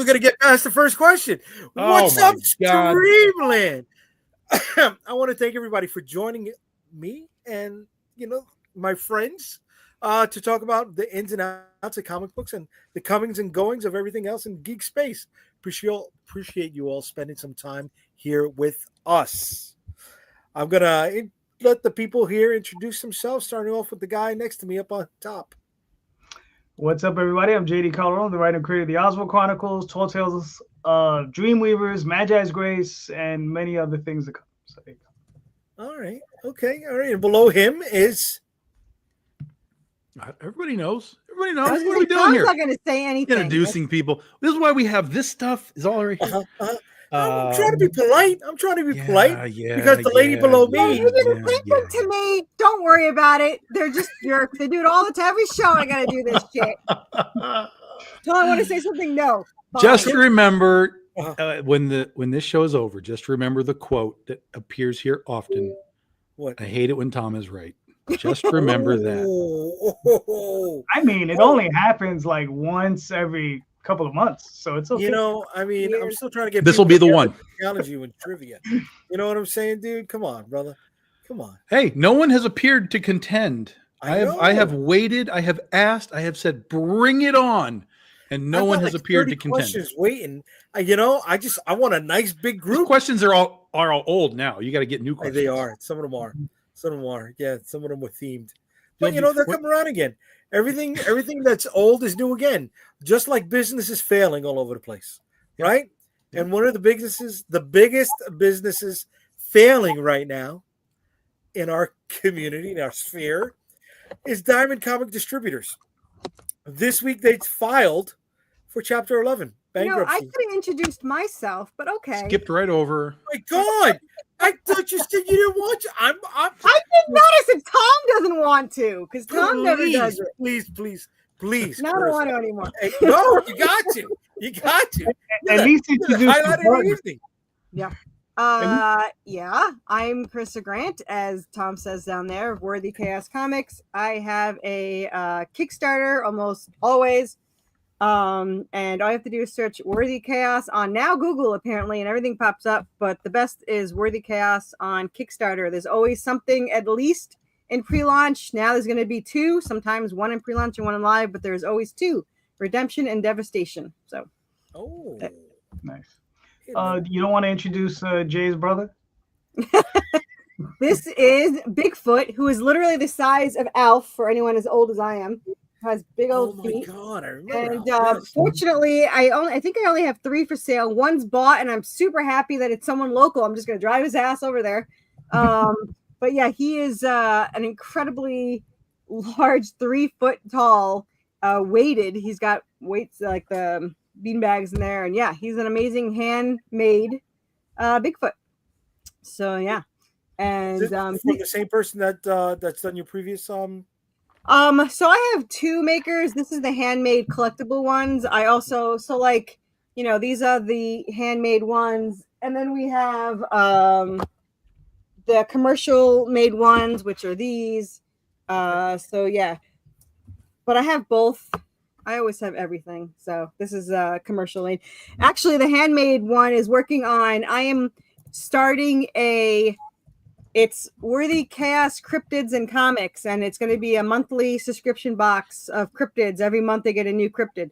even going to get past the first question. What's up, Streamland? I want to thank everybody for joining me and, my friends to talk about the ins and outs of comic books and the comings and goings of everything else in geek space. Appreciate you all spending some time here with us. I'm going to let the people here introduce themselves, starting off with the guy next to me up on top. What's up, everybody? I'm JD Calderon, the writer and creator of the Oswald Chronicles, Tall Tales, Dreamweavers, Magi's Grace, and many other things to come. So there you go. All right. Okay. All right. And below him is... Everybody knows. Everybody knows. What are we doing here? I'm not going to say anything. Introducing people. This is why we have this stuff. Is all right here. I'm trying to be polite. Because the lady below me. You didn't think it to me. Don't worry about it. They're just jerks. They do it all the time. Every show I got to do this shit. So I want to say something. No. Fine. Just remember when this show is over. Just remember the quote that appears here often. What? I hate it when Tom is right. Just remember that. I mean, it only happens like once every couple of months, so it's okay. I'm still trying to get. This will be the one. Challenge you in trivia. You know what I'm saying, dude? Come on, brother. Come on. Hey, no one has appeared to contend. I have waited. I have asked. I have said, bring it on, and no one has appeared to contend. Questions waiting. I want a nice big group. These questions are all old now. You got to get new questions. They are. Some of them are. Some of them are. Yeah, some of them were themed. But they're coming around again. Everything that's old is new again. Just like businesses failing all over the place, right? And one of the biggest businesses failing right now in our community, in our sphere, is Diamond Comic Distributors. This week they filed for Chapter 11 bankruptcy. I could have introduced myself, but okay. Skipped right over. Oh my God. I thought you said you didn't want to. I did notice if Tom doesn't want to, because Tom never does it. Please. No, I don't want to anymore. Hey, no, you got to. You got to. At least introduce the Yeah. I'm Krista Grant, as Tom says down there, of Worthy Chaos Comics. I have a Kickstarter almost always. And all you have to do is search Worthy Chaos on now Google, apparently, and everything pops up. But the best is Worthy Chaos on Kickstarter. There's always something at least in pre-launch. Now there's going to be 2, sometimes 1 in pre-launch and 1 in live, but there's always 2: Redemption and Devastation. So, nice. You don't want to introduce Jay's brother? This is Bigfoot, who is literally the size of Alf for anyone as old as I am. Has big old feet. Oh my God, I remember. And fortunately, I think I only have 3 for sale. 1's bought, and I'm super happy that it's someone local. I'm just gonna drive his ass over there. But yeah, he is an incredibly large, 3 foot tall, weighted. He's got weights like the beanbags in there, and yeah, he's an amazing handmade Bigfoot. So yeah, and from the same person that's done your previous So I have 2 makers. This is the handmade collectible ones. I also, these are the handmade ones. And then we have the commercial made ones, which are these. So yeah. But I have both. I always have everything. So this is commercial made. Actually, the handmade one is working on, I am starting it's Worthy Chaos Cryptids and Comics, and it's going to be a monthly subscription box of cryptids. Every month they get a new cryptid.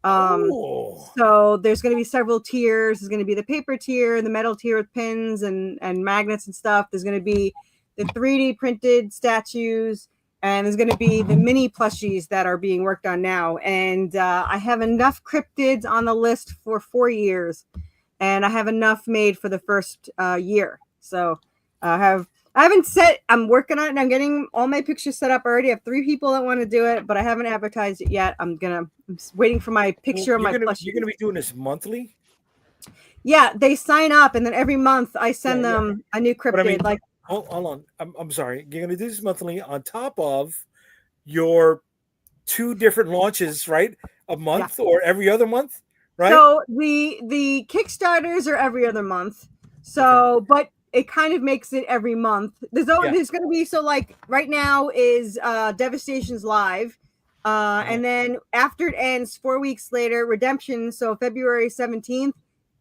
So there's going to be several tiers. There's going to be the paper tier, the metal tier with pins and magnets and stuff. There's going to be the 3D printed statues, and there's going to be the mini plushies that are being worked on now. And I have enough cryptids on the list for 4 years, and I have enough made for the first year. So I'm working on it, and I'm getting all my pictures set up already. I have 3 people that want to do it, but I haven't advertised it yet. I'm waiting for my picture of my plushie. You're gonna be doing this monthly? Yeah, they sign up, and then every month I send them a new cryptid. Hold on. I'm sorry. You're gonna do this monthly on top of your 2 different launches, right? A month or every other month, right? So the Kickstarters are every other month. So, but it kind of makes it every month. There's going to be, right now is Devastation's live. And then after it ends, 4 weeks later, redemption. So February 17th.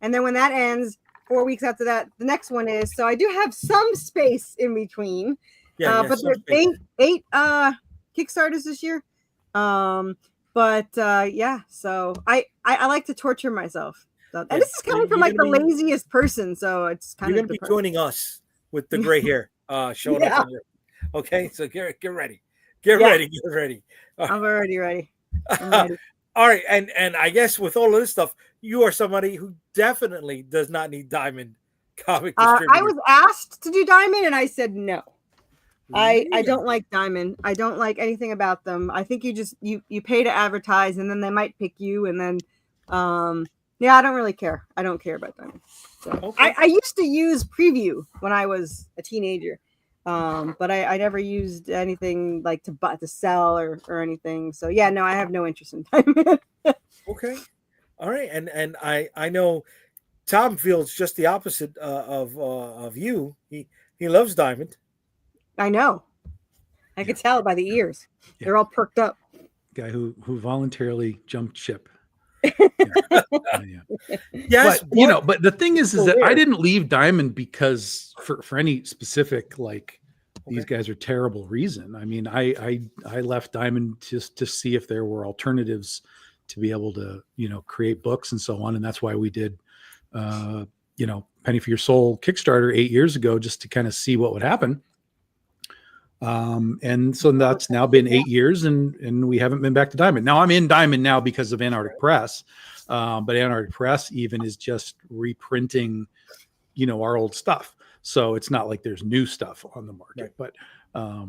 And then when that ends, 4 weeks after that, the next one is. So I do have some space in between. But there's eight Kickstarters this year. Yeah, so I like to torture myself. So, and this is coming from like the laziest person, so it's kind of. You're going to be joining us with the gray hair showing up. Okay, so get ready. Get ready. I'm already ready. All right, and I guess with all of this stuff, you are somebody who definitely does not need Diamond Comic Distributors. I was asked to do Diamond, and I said no. Really? I don't like Diamond. I don't like anything about them. I think you pay to advertise, and then they might pick you, and then I don't really care. I don't care about Diamond. So okay. I used to use Preview when I was a teenager. But I never used anything like to sell or anything. So yeah, no, I have no interest in Diamond. Okay. All right. And I know Tom feels just the opposite of you. He loves Diamond. I know. I could tell by the ears. Yeah. They're all perked up. Guy who voluntarily jumped ship. Yes, but the thing is that I didn't leave Diamond because for any specific these guys are terrible reason. I mean, I left Diamond just to see if there were alternatives to be able to create books and so on, and that's why we did Penny for Your Soul Kickstarter 8 years ago, just to kind of see what would happen. And so that's now been 8 years and we haven't been back to Diamond. Now I'm in Diamond now because of Antarctic Press. But Antarctic Press even is just reprinting, our old stuff. So it's not like there's new stuff on the market, but, I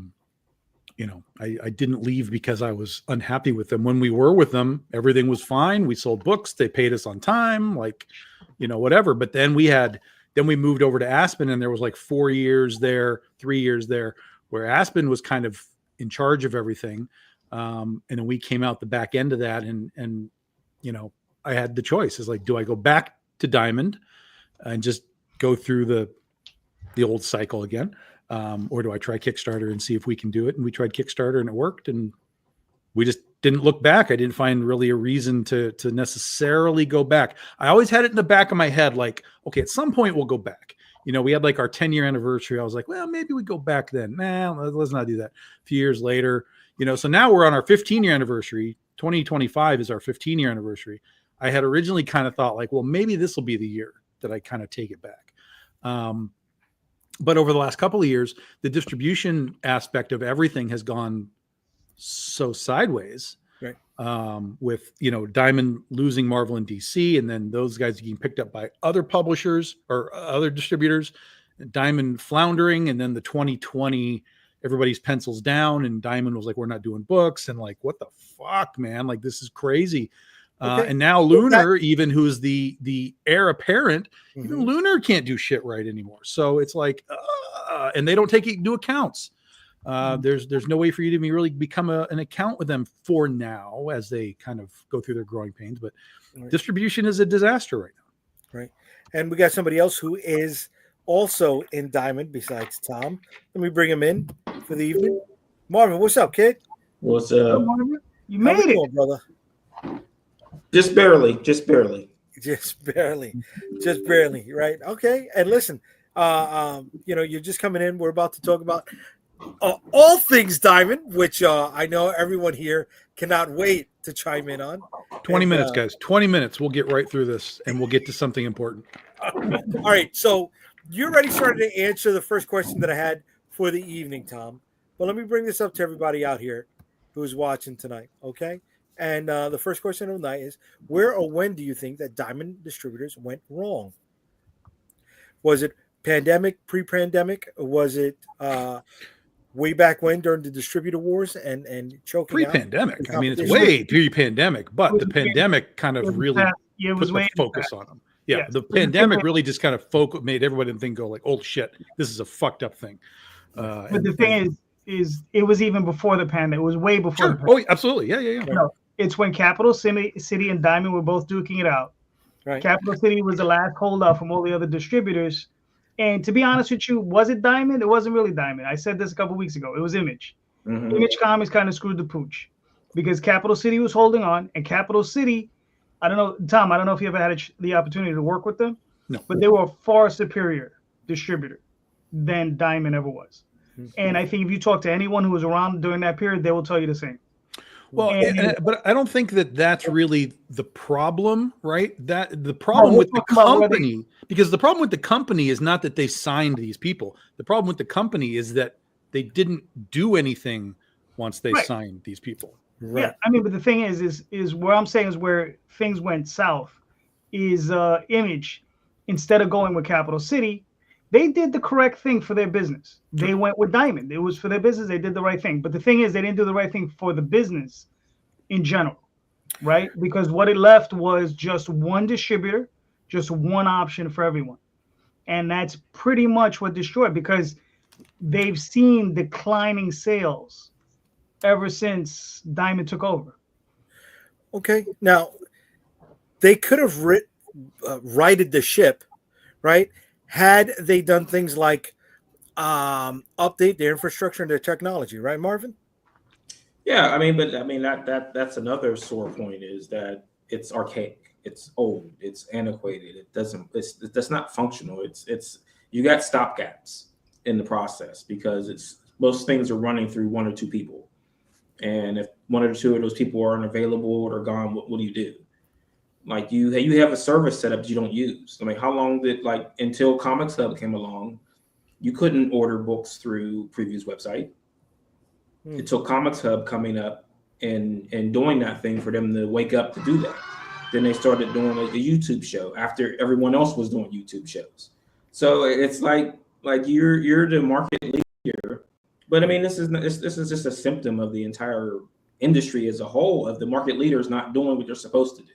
didn't leave because I was unhappy with them. When we were with them, everything was fine. We sold books. They paid us on time, whatever. But then we moved over to Aspen and there was 4 years there, 3 years there, where Aspen was kind of in charge of everything. And then we came out the back end of that and I had the choice is do I go back to Diamond and just go through the old cycle again? Or do I try Kickstarter and see if we can do it? And we tried Kickstarter and it worked and we just didn't look back. I didn't find really a reason to necessarily go back. I always had it in the back of my head, okay, at some point we'll go back. We had our 10-year anniversary. I was like, well, maybe we go back then. Nah, let's not do that. A few years later, so now we're on our 15-year anniversary. 2025 is our 15-year anniversary. I had originally kind of thought well, maybe this will be the year that I kind of take it back. But over the last couple of years, the distribution aspect of everything has gone so sideways. Right. With Diamond losing Marvel and DC, and then those guys getting picked up by other publishers or other distributors, Diamond floundering, and then the 2020 everybody's pencils down, and Diamond was like, "We're not doing books," and what the fuck, man, this is crazy. Okay. And now Lunar, even who's the heir apparent, even Lunar can't do shit right anymore. So it's and they don't take new accounts. There's no way for you to really become an account with them for now as they kind of go through their growing pains. But distribution is a disaster right now. Right. And we got somebody else who is also in Diamond besides Tom. Let me bring him in for the evening. Marvin, what's up, kid? What's up? You made it, doing, brother. Just barely. Just barely. Right. Okay. And listen, you're just coming in. We're about to talk about all things Diamond, which I know everyone here cannot wait to chime in on. 20 minutes, guys. 20 minutes. We'll get right through this and we'll get to something important. All right. So you already started to answer the first question that I had for the evening, Tom. But let me bring this up to everybody out here who's watching tonight. Okay. And the first question of the night is, where or when do you think that Diamond Distributors went wrong? Was it pandemic, pre-pandemic? Or was it way back when during the distributor wars and choking pre-pandemic? I mean, it's way pre-pandemic, but the pandemic kind of really put the focus on them. Yeah, yes. The pandemic really just kind of made everybody think go oh shit, this is a fucked up thing. But the thing is it was even before the pandemic. It was way before. Sure. Oh, absolutely. Yeah. No, it's when Capital City and Diamond were both duking it out. Right. Capital City was the last holdout from all the other distributors. And to be honest with you, was it Diamond? It wasn't really Diamond. I said this a couple weeks ago. It was Image. Mm-hmm. Image Comics kind of screwed the pooch. because Capital City was holding on, and Capital City, I don't know, Tom, I don't know if you ever had the opportunity to work with them, No. but they were a far superior distributor than Diamond ever was. And I think if you talk to anyone who was around during that period, they will tell you the same. Well, but I don't think that that's really the problem, right? That the problem with the company, because the problem with the company is not that they signed these people. The problem with the company is that they didn't do anything once they signed these people. Right. Yeah, I mean, but the thing is where I'm saying is where things went south is Image, instead of going with Capital City, they did the correct thing for their business. They went with Diamond. It was for their business. They did the right thing. But the thing is, they didn't do the right thing for the business in general, right? Because what it left was just one distributor, just one option for everyone. And that's pretty much what destroyed, because they've seen declining sales ever since Diamond took over. Okay. Now, they could have righted the ship, right? Had they done things like update their infrastructure and their technology, right, Marvin? Yeah, I mean, that's another sore point, is that it's archaic, it's old, it's antiquated, that's not functional. It's you got stopgaps in the process, because most things are running through one or two people, and if one or two of those people aren't available or they're gone, what do you do? Like you have a service set up that you don't use. I mean, how long did, like, until Comics Hub came along, you couldn't order books through Preview's website. It took Comics Hub coming up and doing that thing for them to wake up to do that. Then they started doing a YouTube show after everyone else was doing YouTube shows. So it's like you're the market leader, but I mean, this is just a symptom of the entire industry as a whole, of the market leaders not doing what they're supposed to do.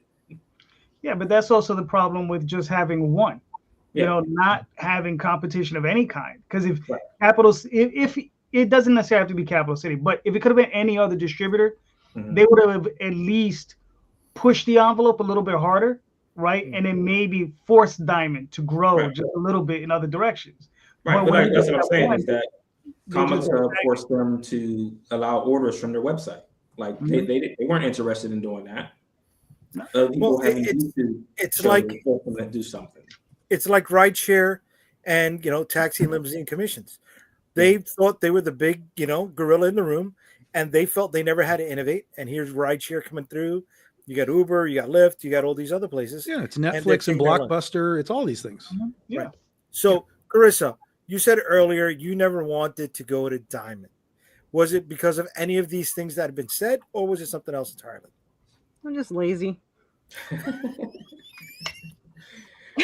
Yeah, but that's also the problem with just having one, you know, not having competition of any kind. Because if if it doesn't necessarily have to be Capital City, but if it could have been any other distributor, they would have at least pushed the envelope a little bit harder, right? And then maybe force Diamond to grow just a little bit in other directions. Right, but that's what I'm saying, is that Comics Hub forced them to allow orders from their website. Like they weren't interested in doing that. Well, it's like do something. It's like rideshare and, taxi and limousine commissions. They thought they were the big, gorilla in the room, and they felt they never had to innovate. And here's rideshare coming through. You got Uber, you got Lyft, you got all these other places. Yeah, it's Netflix and Blockbuster. It's all these things. Yeah. Right. So, Carissa, you said earlier you never wanted to go to Diamond. Was it because of any of these things that have been said, or was it something else entirely? I'm just lazy.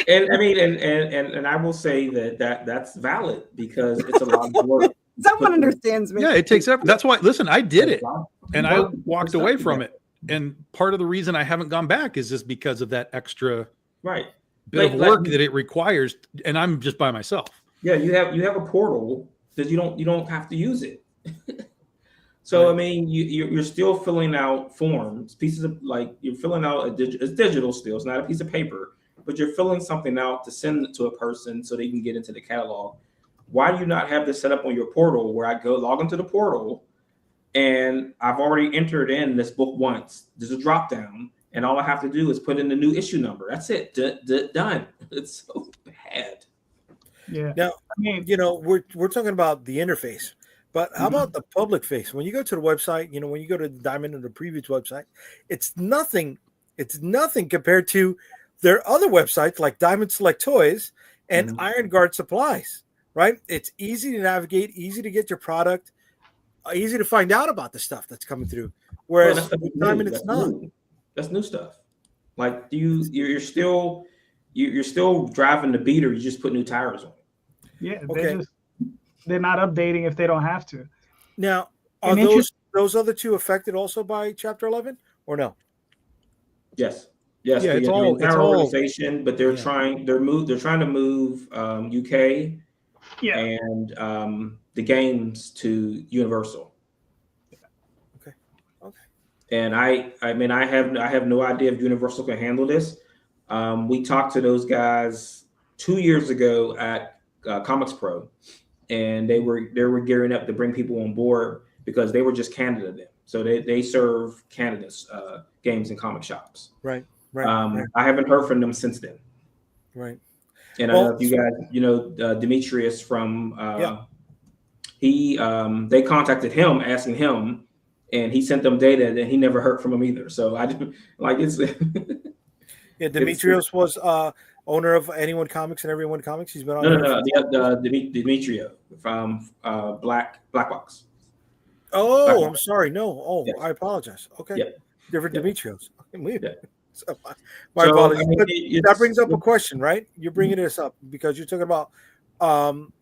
And I mean, and I will say that's valid, because it's a lot of work. Someone understands me. Yeah, it takes effort. That's why. Listen, I did it, and I walked away from it. And part of the reason I haven't gone back is just because of that extra bit of work that it requires, and I'm just by myself. Yeah, you have a portal that you don't have to use it. So I mean, you're still filling out forms, pieces of, like, you're filling out it's digital still. It's not a piece of paper, but you're filling something out to send it to a person so they can get into the catalog. Why do you not have this set up on your portal, where I go log into the portal and I've already entered in this book once? There's a drop down, and all I have to do is put in the new issue number. That's it. Done. It's so bad. Yeah. Now, we're talking about the interface. But how about the public face? When you go to the website, when you go to the Diamond or the Previous website, it's nothing. It's nothing compared to their other websites like Diamond Select Toys and Iron Guard Supplies, right? It's easy to navigate, easy to get your product, easy to find out about the stuff that's coming through. Whereas Diamond, it's not. That's new stuff. Like you're still driving the beater. You just put new tires on. Yeah. They're not updating if they don't have to. Now, are those other two affected also by Chapter 11 or no? Yes. Yeah, it's all organization, but they're trying to move UK and the games to Universal. Okay. And I have no idea if Universal can handle this. We talked to those guys 2 years ago at Comics Pro. And they were gearing up to bring people on board, because they were just candid of them. So they serve Canada's games and comic shops. Right. I haven't heard from them since then. Right. And I don't know if you guys, Demetrius from they contacted him asking him, and he sent them data, and he never heard from him either. So I just like it's. Yeah, Demetrios was owner of Anyone Comics and Everyone Comics. He's been on. No, Demetrio from Black Box. Oh, Black I'm Box. sorry. No, Yeah. I apologize. Okay, Yeah. Different Yeah. Demetrios. Okay, Yeah. So, my apologies. I mean, But that brings up a question, right? You're bringing this up because you're talking about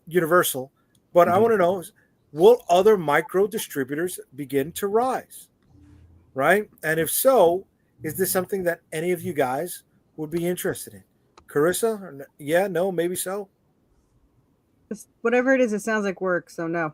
Universal, but I want to know: will other micro distributors begin to rise? Right, and if so, is this something that any of you guys would be interested in? Carissa? Yeah, no, maybe so. Whatever it is, it sounds like work. So no.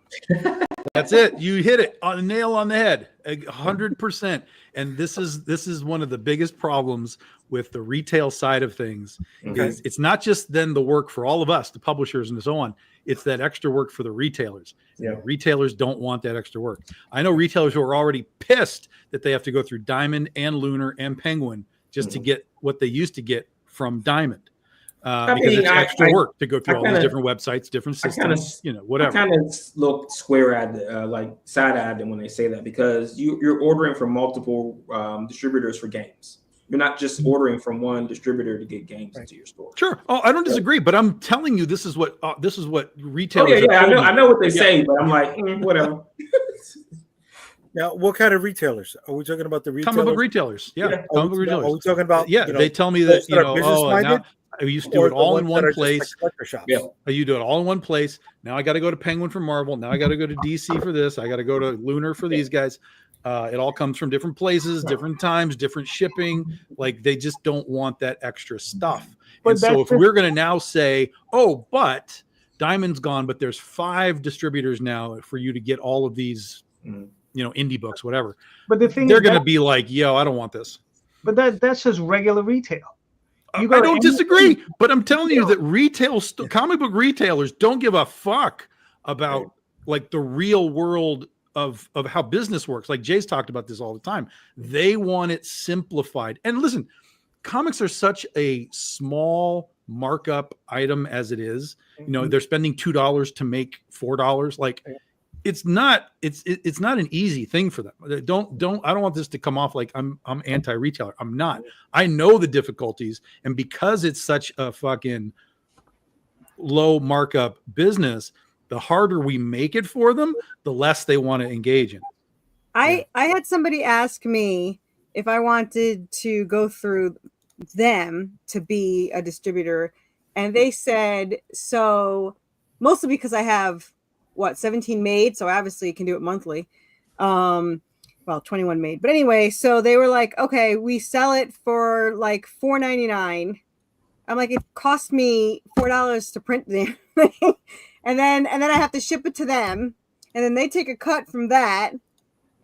That's it. You hit it on the nail on the head, 100%. And this is one of the biggest problems with the retail side of things. Okay. Is it's not just then the work for all of us, the publishers and so on. It's that extra work for the retailers. Yeah. Retailers don't want that extra work. I know retailers who are already pissed that they have to go through Diamond and Lunar and Penguin just to get what they used to get from Diamond. Because it's extra work to go through all these different websites, different systems, whatever. I kind of look square-eyed, like side-eyed when they say that, because you're ordering from multiple distributors for games. You're not just ordering from one distributor to get games into your store. Sure. Oh, I don't disagree, but I'm telling you, this is what retailers. I know what they say, but I'm like, whatever. Now, what kind of retailers are we talking about? The retailers? Comic book retailers, comic book retailers. Are we talking about? They tell me that now I used to do it all in one place. You do it all in one place. Now I got to go to Penguin for Marvel. Now I got to go to DC for this. I got to go to Lunar for these guys. It all comes from different places, different times, different shipping. Like they just don't want that extra stuff. And so if we're going to now say, oh, but Diamond's gone, but there's 5 distributors now for you to get all of these, indie books, whatever. But the thing they're going to be like, yo, I don't want this. But that's just regular retail. I don't disagree, but I'm telling you that comic book retailers don't give a fuck about like the real world of how business works. Like Jay's talked about this all the time. They want it simplified. And listen, comics are such a small markup item as it is. They're spending $2 to make $4. Like it's not an easy thing for them. I don't want this to come off like I'm anti-retailer. I'm not. I know the difficulties, and because it's such a fucking low markup business, the harder we make it for them, the less they want to engage in. I had somebody ask me if I wanted to go through them to be a distributor, and they said so, mostly because I have 17 made, so obviously you can do it monthly. 21 made, but anyway, so they were like, okay, we sell it for like $4.99. I'm like, it cost me $4 to print the thing, and then I have to ship it to them, and then they take a cut from that,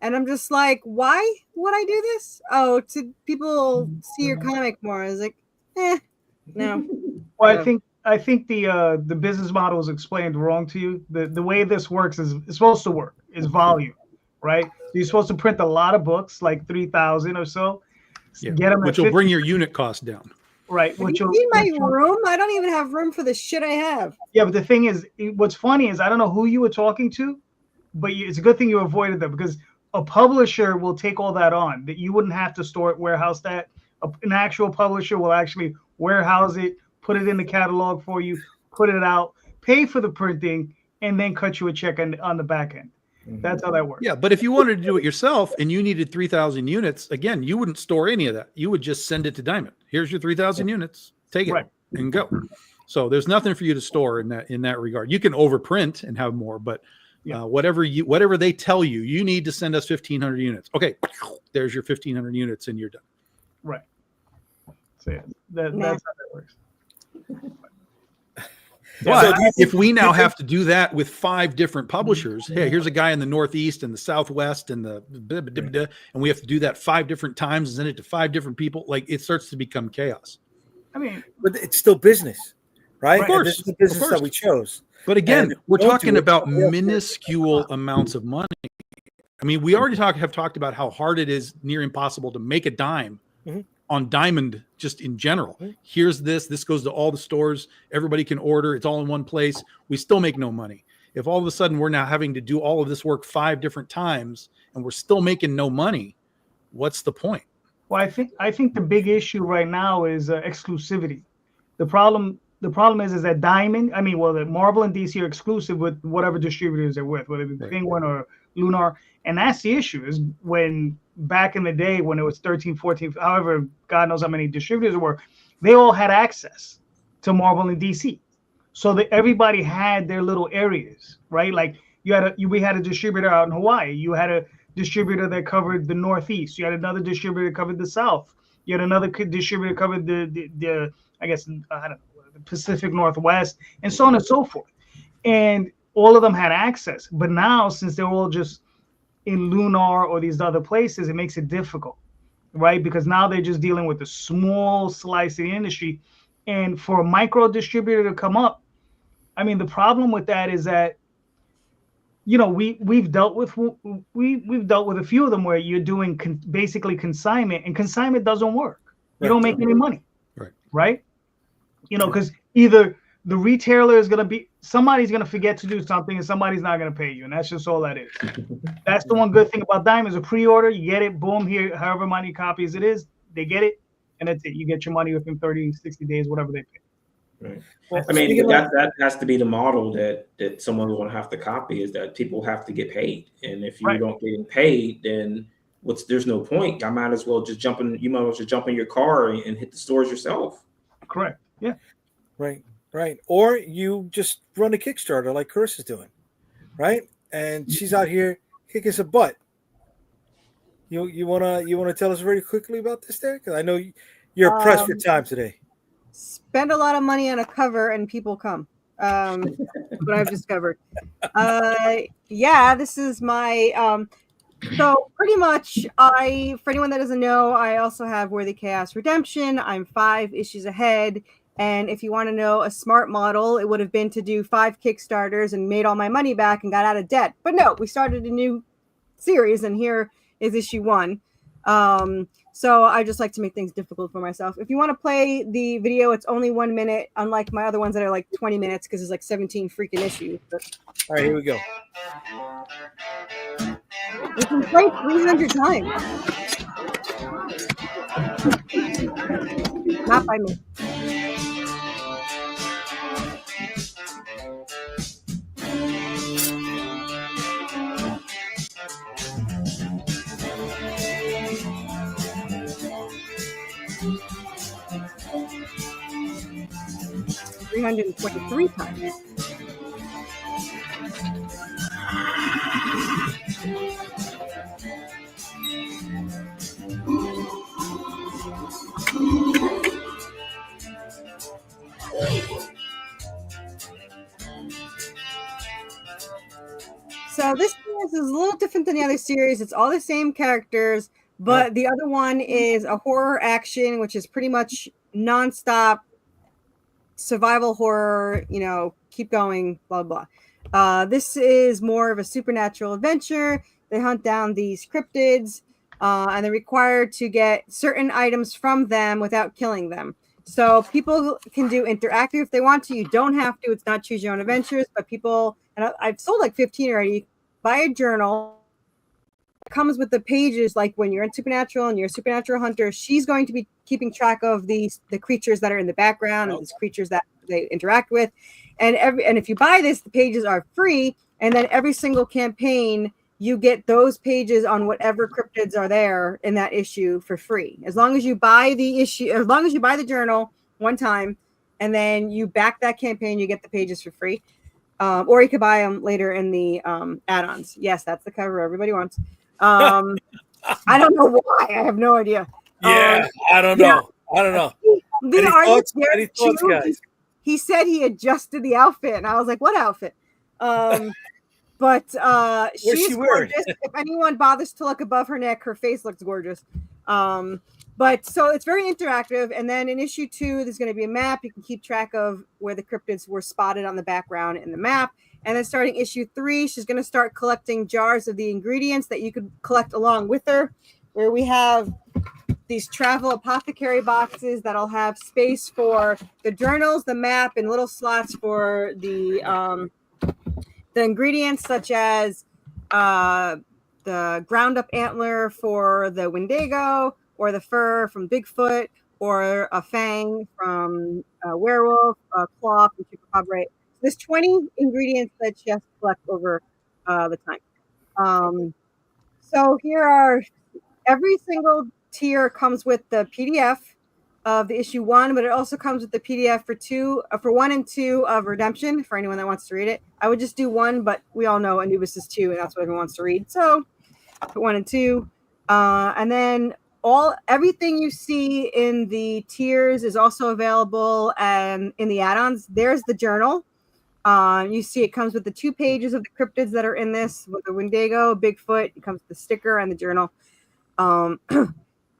and I'm just like, why would I do this? Oh, to people see your comic more. I was like, no. Well, I think the business model is explained wrong to you. The way this works is it's supposed to work is volume, right? So you're supposed to print a lot of books, like 3,000 or so. Yeah, get them, which will bring your unit cost down. Right. Which you see my room? I don't even have room for the shit I have. Yeah, but the thing is, what's funny is I don't know who you were talking to, but it's a good thing you avoided that, because a publisher will take all that on. That you wouldn't have to store it, warehouse that. An actual publisher will actually warehouse it, put it in the catalog for you, put it out, pay for the printing, and then cut you a check on the back end. That's how that works. Yeah, but if you wanted to do it yourself and you needed 3,000 units, again, you wouldn't store any of that. You would just send it to Diamond. Here's your 3,000 units. Take it and go. So there's nothing for you to store in that regard. You can overprint and have more, but whatever they tell you, you need to send us 1,500 units. Okay, there's your 1,500 units and you're done. Right. So that's how that works. But if we now have to do that with 5 different publishers, hey, here's a guy in the Northeast and the Southwest and and we have to do that 5 different times and send it to 5 different people, like it starts to become chaos. I mean, but it's still business, right? Of course, this is the business that we chose. But again, we're talking about minuscule amounts of money. I mean, we already have talked about how hard it is, near impossible, to make a dime on Diamond just in general. Here's this goes to all the stores. Everybody can order. It's all in one place. We still make no money. If all of a sudden we're now having to do all of this work 5 different times and we're still making no money, what's the point? Well, I think the big issue right now is exclusivity. The problem is that Diamond, that Marvel and DC are exclusive with whatever distributors they're with, whether it be Penguin or Lunar. And that's the issue, is when back in the day when it was 13, 14, however, God knows how many distributors there were, they all had access to Marvel and DC. So that everybody had their little areas, right? Like we had a distributor out in Hawaii. You had a distributor that covered the Northeast. You had another distributor that covered the South. You had another distributor that covered the I guess, I don't know, the Pacific Northwest, and so on and so forth. And all of them had access. But now, since they're all just in Lunar or these other places, it makes it difficult, right? Because now they're just dealing with a small slice of the industry. And for a micro distributor to come up, the problem with that is that, we've dealt with a few of them where you're doing basically consignment, and consignment doesn't work. You don't make any money, right? Because either the retailer is somebody's going to forget to do something and somebody's not going to pay you. And that's just all that is. That's the one good thing about Diamond, is a pre-order. You get it, boom, here, however many copies it is, they get it, and that's it. You get your money within 30, 60 days, whatever they pay. Right. Well, that has to be the model that someone will have to copy, is that people have to get paid. And if you don't get paid, then there's no point. I might as well just jump in your car and hit the stores yourself. Correct. Yeah. Right. Or you just run a Kickstarter like Chris is doing, right? And she's out here kicking some butt. You wanna tell us very quickly about this there? Because I know you're pressed for time today. Spend a lot of money on a cover and people come. What I've discovered. This is my so pretty much for anyone that doesn't know, I also have Worthy Chaos Redemption. I'm 5 issues ahead. And if you want to know a smart model, it would have been to do 5 Kickstarters and made all my money back and got out of debt. But no, we started a new series, and here is issue 1. So I just like to make things difficult for myself. If you want to play the video, it's only 1 minute, unlike my other ones that are like 20 minutes because there's like 17 freaking issues. But... All right, here we go. You can play 300 times. Not by me. $323 times. So this series is a little different than the other series. It's all the same characters, but the other one is a horror action, which is pretty much nonstop survival horror, keep going, blah, blah. This is more of a supernatural adventure. They hunt down these cryptids, and they're required to get certain items from them without killing them. So people can do interactive if they want to. You don't have to. It's not choose your own adventures, but people, and I've sold like 15 already, buy a journal. It comes with the pages, like when you're in Supernatural and you're a Supernatural hunter, she's going to be keeping track of the creatures that are in the background and these creatures that they interact with. And if you buy this, the pages are free. And then every single campaign, you get those pages on whatever cryptids are there in that issue for free. As long as you buy the journal one time, and then you back that campaign, you get the pages for free. Or you could buy them later in the add-ons. Yes, that's the cover everybody wants. I don't know why. I have no idea. Yeah, I don't know. The artist there too, guys? He said he adjusted the outfit, and I was like, "What outfit?" But she's gorgeous. If anyone bothers to look above her neck, her face looks gorgeous. But so it's very interactive. And then in issue 2, there's going to be a map. You can keep track of where the cryptids were spotted on the background in the map. And then starting issue 3, she's going to start collecting jars of the ingredients that you could collect along with her, where we have these travel apothecary boxes that'll have space for the journals, the map, and little slots for the ingredients, such as the ground up antler for the Wendigo, or the fur from Bigfoot, or a fang from a werewolf, a claw from Chupacabra. There's 20 ingredients that she has to collect over the time. So here are every single tier comes with the PDF of the issue 1, but it also comes with the PDF for 1 and 2 of Redemption for anyone that wants to read it. I would just do 1, but we all know Anubis is 2, and that's what everyone wants to read. So put 1 and 2, and then everything you see in the tiers is also available and in the add-ons. There's the journal. You see it comes with the 2 pages of the cryptids that are in this, with the Wendigo, Bigfoot. It comes with the sticker and the journal.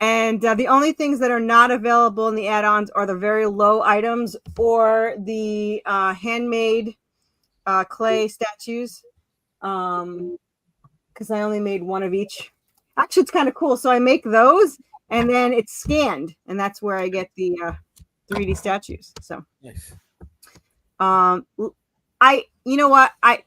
And the only things that are not available in the add-ons are the very low items or the handmade clay statues, because I only made 1 of each. Actually, it's kind of cool. So I make those, and then it's scanned, and that's where I get the 3D statues. So nice. You know what? I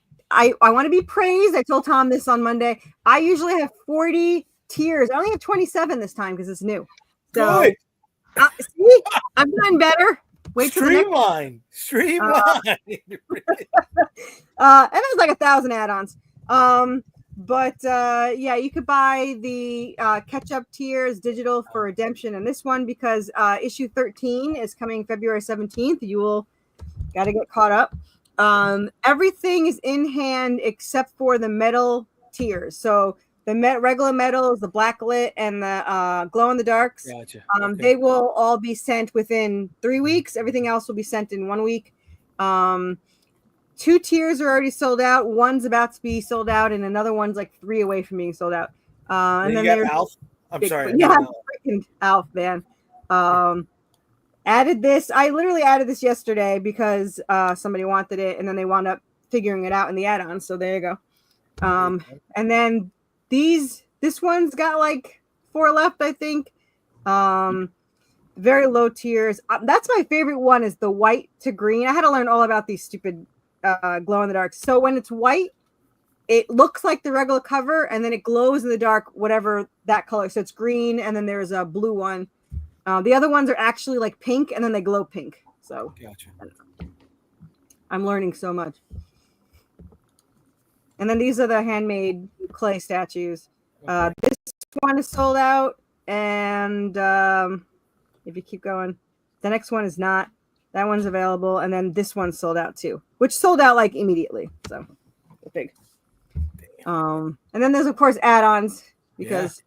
want to be praised. I told Tom this on Monday. I usually have 40 tiers. I only have 27 this time because it's new. So see, I'm doing better. Wait till Streamline. And there's like 1,000 add-ons. But yeah, you could buy the catch-up tiers digital for Redemption and this one, because issue 13 is coming February 17th. You will got to get caught up. Everything is in hand except for the metal tiers. So the regular metals, the black lit, and the glow in the darks. Gotcha. They will all be sent within 3 weeks. Everything else will be sent in 1 week. 2 tiers are already sold out. One's about to be sold out, and another one's like 3 away from being sold out. And then there's Alf. I'm sorry. Yeah, freaking Alf, man. Added this. I literally added this yesterday because somebody wanted it, and then they wound up figuring it out in the add-on. So there you go. And then this one's got like 4 left, I think. Very low tiers. That's my favorite one, is the white to green. I had to learn all about these stupid glow in the dark. So when it's white, it looks like the regular cover, and then it glows in the dark, whatever that color. So it's green, and then there's a blue one. The other ones are actually like pink, and then they glow pink. So gotcha. I'm learning so much. And then these are the handmade clay statues. This one is sold out, and if you keep going, the next one is not. That one's available, and then this one's sold out too, which sold out like immediately. So big. And then there's of course add-ons, because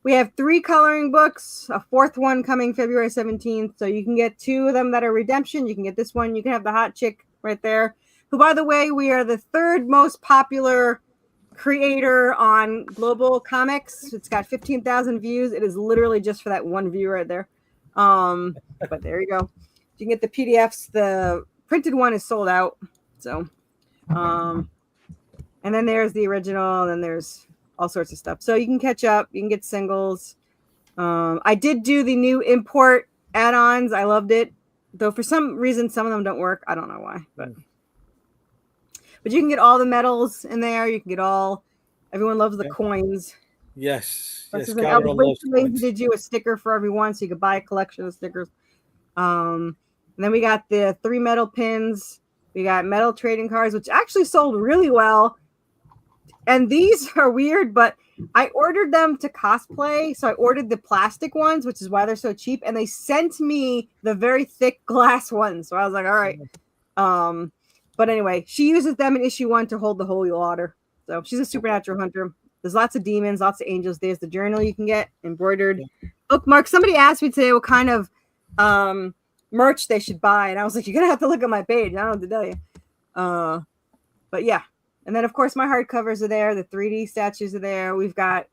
we have 3 coloring books, a 4th one coming February 17th. So you can get 2 of them that are Redemption. You can get this one. You can have the hot chick right there, who, by the way, we are the 3rd most popular creator on Global Comics. It's got 15,000 views. It is literally just for that one view right there. But there you go. You can get the PDFs. The printed one is sold out. So, and then there's the original, and then there's all sorts of stuff. So you can catch up. You can get singles. I did do the new import add-ons. I loved it, though for some reason some of them don't work. I don't know why, but you can get all the metals in there. You can get everyone loves the coins. Yes. I was lazy to do a sticker for everyone, so you could buy a collection of stickers. And then we got the 3 metal pins. We got metal trading cards, which actually sold really well. And these are weird, but I ordered them to cosplay. So I ordered the plastic ones, which is why they're so cheap. And they sent me the very thick glass ones. So I was like, all right. But anyway, she uses them in issue 1 to hold the holy water. So she's a supernatural hunter. There's lots of demons, lots of angels. There's the journal you can get, embroidered bookmark. Somebody asked me today what kind of merch they should buy. And I was like, you're going to have to look at my page. I don't know what to tell you. But yeah. And then, of course, my hardcovers are there. The 3D statues are there. We've got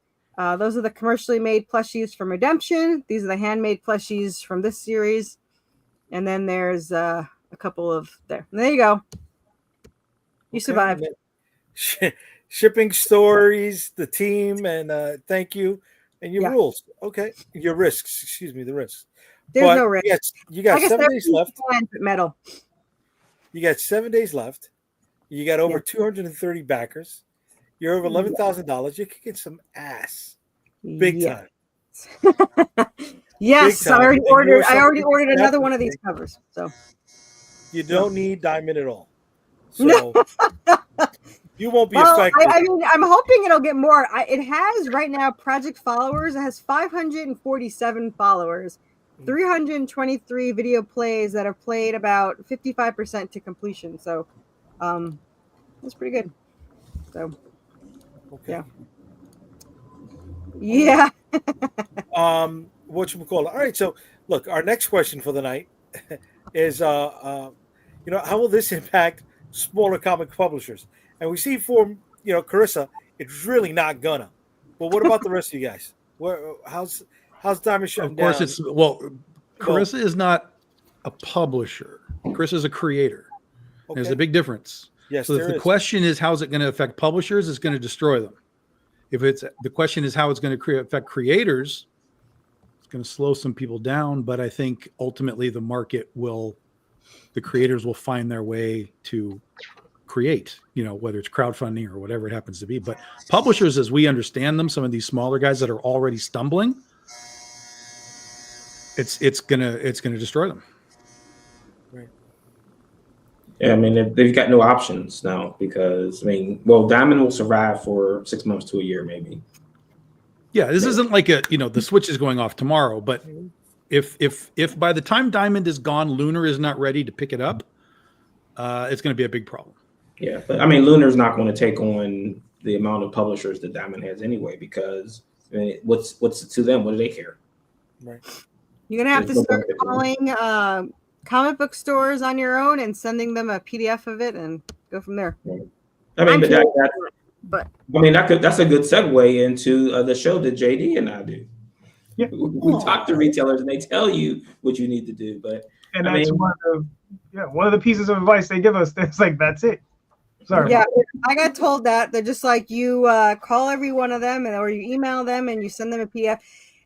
Those are the commercially made plushies from Redemption. These are the handmade plushies from this series. And then there's a couple of there. And there you go. You survived. Shipping stories, the team, and thank you, and your rules. Okay, your risks. Excuse me, the risks. There's no risk. Yes, you got 7 days left. Metal. You got 7 days left. You got over 230 backers. You're over $11,000. You could get some ass, big time. Yes, big time. I already ordered another one of these covers. So you don't need Diamond at all. So you won't be affected. I mean, I'm hoping it'll get more. It has right now project followers. It has 547 followers, 323 video plays that have played about 55% to completion. So that's pretty good. So okay. Yeah. Whatchamacallit. All right, so look, our next question for the night is how will this impact smaller comic publishers? And we see for Carissa, it's really not gonna. But what about the rest of you guys? How's Diamond shutting down? Of course, Carissa is not a publisher. Carissa is a creator. Okay. There's a big difference. Yes, so if the question is how is it going to affect publishers, it's going to destroy them. If the question is how it's going to affect creators, it's going to slow some people down. But I think ultimately the creators will find their way to create, whether it's crowdfunding or whatever it happens to be. But publishers, as we understand them, some of these smaller guys that are already stumbling, it's gonna destroy them. Right. Yeah, I mean they've got no options now because Diamond will survive for 6 months to a year maybe. Yeah, this isn't like the switch is going off tomorrow, but if by the time Diamond is gone, Lunar is not ready to pick it up, it's going to be a big problem. Yeah, but Lunar's not going to take on the amount of publishers that Diamond has anyway, because what's it to them? What do they care? Right. You're gonna have to start calling comic book stores on your own and sending them a PDF of it and go from there. Right. That's a good segue into the show that JD and I do. Yeah. We talk to retailers and they tell you what you need to do, but that's one of the pieces of advice they give us. It's like that's it. Sorry. Yeah, I got told that they're just like you call every one of them or you email them and you send them a PDF.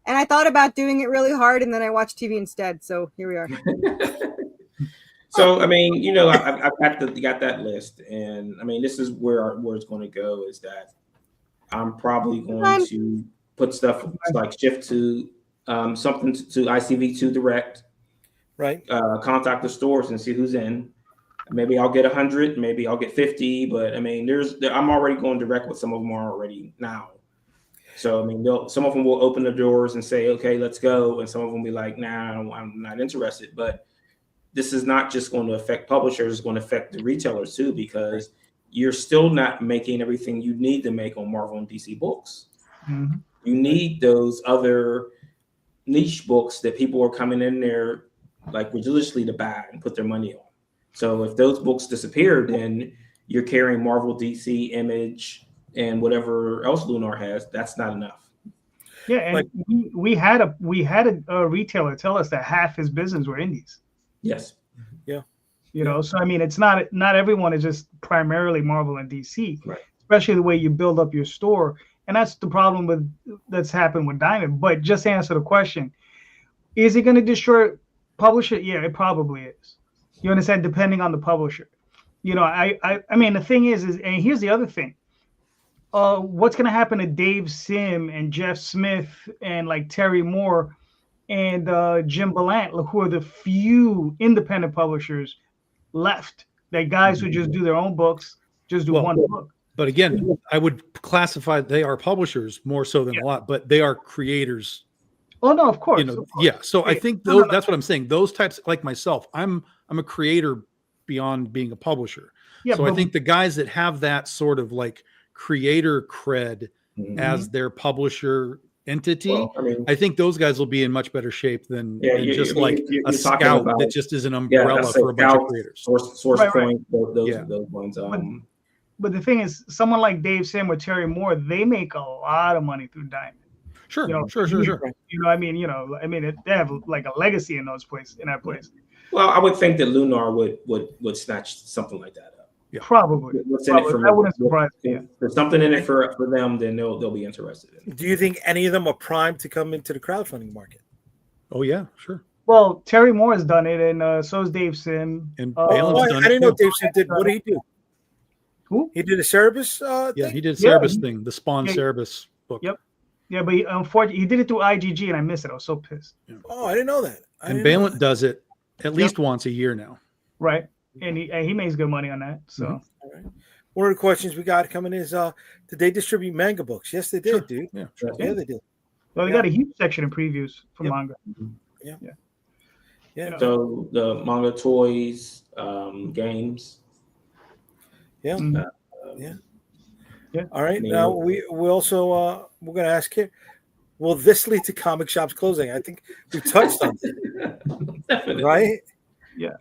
And I thought about doing it really hard, and then I watched TV instead. So here we are. So I've got that list, and this is where it's going to go. Is that I'm probably going to put stuff like shift to something to ICV2 direct, right? Contact the stores and see who's in. Maybe I'll get 100, maybe I'll get 50, but I'm already going direct with some of them already now. So some of them will open the doors and say, "Okay, let's go," and some of them will be like, "Nah, I'm not interested." But this is not just going to affect publishers; it's going to affect the retailers too, because you're still not making everything you need to make on Marvel and DC books. Mm-hmm. You need those other niche books that people are coming in there like religiously to buy and put their money on. So if those books disappear, then you're carrying Marvel, DC, Image, and whatever else Lunar has. That's not enough. Yeah, and we had a retailer tell us that half his business were indies. Yes. Yeah. So it's not everyone is just primarily Marvel and DC, right? Especially the way you build up your store, and that's the problem that's happened with Diamond. But just to answer the question, is it going to destroy publisher? Yeah, it probably is. You understand? Depending on the publisher. The thing is, and here's the other thing. What's going to happen to Dave Sim and Jeff Smith and like Terry Moore and Jim Ballant, who are the few independent publishers left? That guys who just do their own books, just do one book. But again, I would classify they are publishers more so than a lot, but they are creators. Oh no, of course. Yeah. So I think that's what I'm saying. Those types, like myself, I'm a creator beyond being a publisher. Yeah, so I think the guys that have that sort of like creator cred as their publisher entity, I think those guys will be in much better shape than just like a scout that just is an umbrella for a bunch of creators. Source Point, those ones. But the thing is, someone like Dave Sim or Terry Moore, they make a lot of money through Diamond. Sure, You know, sure. You know, they have like a legacy in that place. Well, I would think that Lunar would snatch something like that up. Yeah. Probably. What's in it for That wouldn't surprise me. If there's something in it for them, then they'll be interested in it. Do you think any of them are primed to come into the crowdfunding market? Oh yeah, sure. Well, Terry Moore has done it, and so has Dave Sim. And Balin's done I it didn't know too. Dave Sim did. What did he do? Who? He did a Cerebus Yeah, thing? he did Cerebus thing, the Spawn Cerebus book. Yep. Yeah, but unfortunately, he did it through IGG, and I missed it. I was so pissed. Oh, I didn't know that. And Balin does it at least once a year now. Right, and he makes good money on that. So, All right. One of the questions we got coming is, did they distribute manga books? Yes, they did, Sure. dude. Yeah, Yeah, they did. well, they got a huge section in previews for manga. Yeah. So the manga, toys, games. Yeah. Mhm. Yeah. All right. I mean, Now we also we're gonna ask here, will this lead to comic shops closing? I think we touched on it, Definitely. right? Yeah.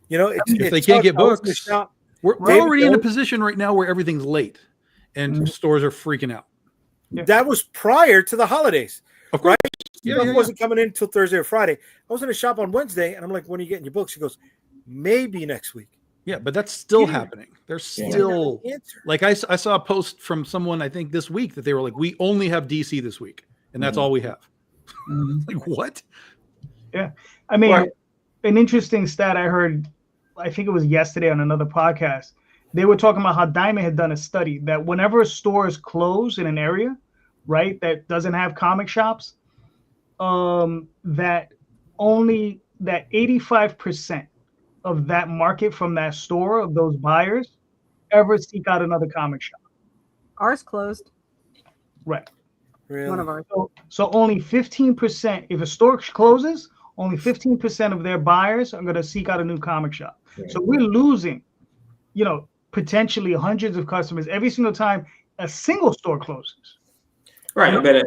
You know, If they can't get books, we're David already in a Jones- position right now where everything's late, and stores are freaking out. that was prior to the holidays. Of course, Stuff wasn't coming in until Thursday or Friday. I was in a shop on Wednesday, and I'm like, "When are you getting your books?" He goes, "Maybe next week." Yeah, but that's still Yeah. happening. There's Yeah. still Answer. like I saw a post from someone I think this week that they were like, we only have DC this week, and that's all we have. Like what? Yeah, I mean, Right. an interesting stat I heard, I think it was yesterday on another podcast. They were talking about how Diamond had done a study that whenever stores close in an area, right, that doesn't have comic shops, that 85% of that market from that store of those buyers ever seek out another comic shop. Ours closed. Right. Really? One of ours. So only 15%, if a store closes, only 15% of their buyers are going to seek out a new comic shop. Right. So we're losing, potentially hundreds of customers every single time a single store closes. Right, but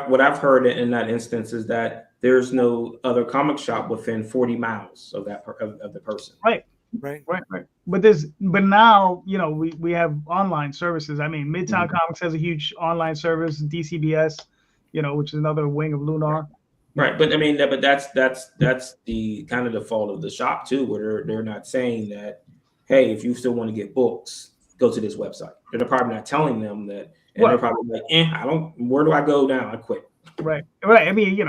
what I've heard in that instance is that there's no other comic shop within 40 miles of that of the person. Right. Right. But now, we have online services. I mean, Midtown Comics has a huge online service, DCBS, which is another wing of Lunar. Right, but I mean, that's the kind of the fault of the shop too, where they're not saying that, hey, if you still want to get books, go to this website. They're probably not telling them that, and they're probably like, I don't. Where do I go now? I quit. Right. I mean,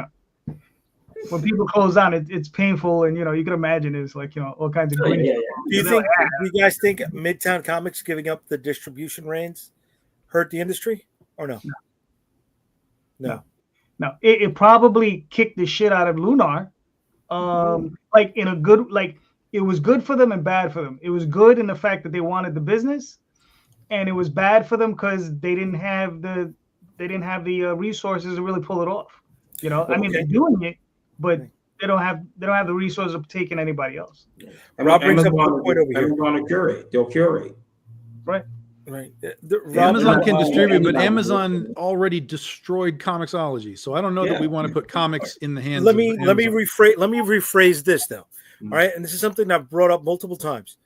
when people close down, it's painful, and you can imagine it's like all kinds of. Yeah. Do you guys think Midtown Comics giving up the distribution reins hurt the industry or no? No. It probably kicked the shit out of Lunar. Like in a good, like it was good for them and bad for them. It was good in the fact that they wanted the business, and it was bad for them because they didn't have the resources to really pull it off. I mean, they're doing it, but they don't have the resources of taking anybody else. Rob brings up a good point over here. Amazon will curate. They'll curate. Right. Amazon can distribute, but Amazon already destroyed Comixology, so I don't know that we want to put comics in the hands. Let me rephrase this though. All right, and this is something I've brought up multiple times.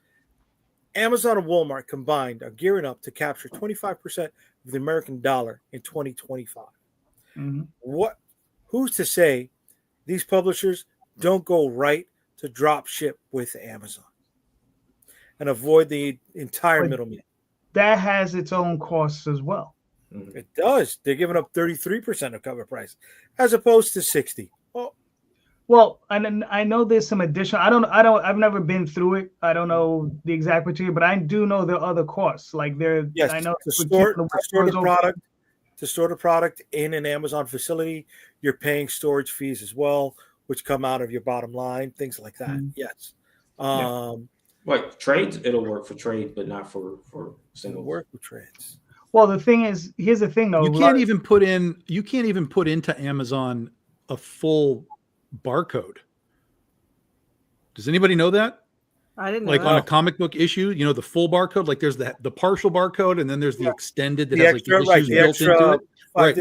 Amazon and Walmart combined are gearing up to capture 25% of the American dollar in 2025. Who's to say these publishers don't go right to drop ship with Amazon and avoid the entire middleman? That has its own costs as well. It does. They're giving up 33% of cover price as opposed to 60. Well, and I know there's some additional. I've never been through it. I don't know the exact material, but I do know there are other costs. Like there, yes, I know to store the product in an Amazon facility, you're paying storage fees as well, which come out of your bottom line. Things like that. Yes. Like trades, it'll work for trade, but not for single work with trades. Well, the thing is, here's the thing though. You can't even put into Amazon a full barcode. Does anybody know that? I didn't know like that. on a comic book issue, the full barcode, like there's the partial barcode, and then there's the extended that has extra, like the issues built into it. Right.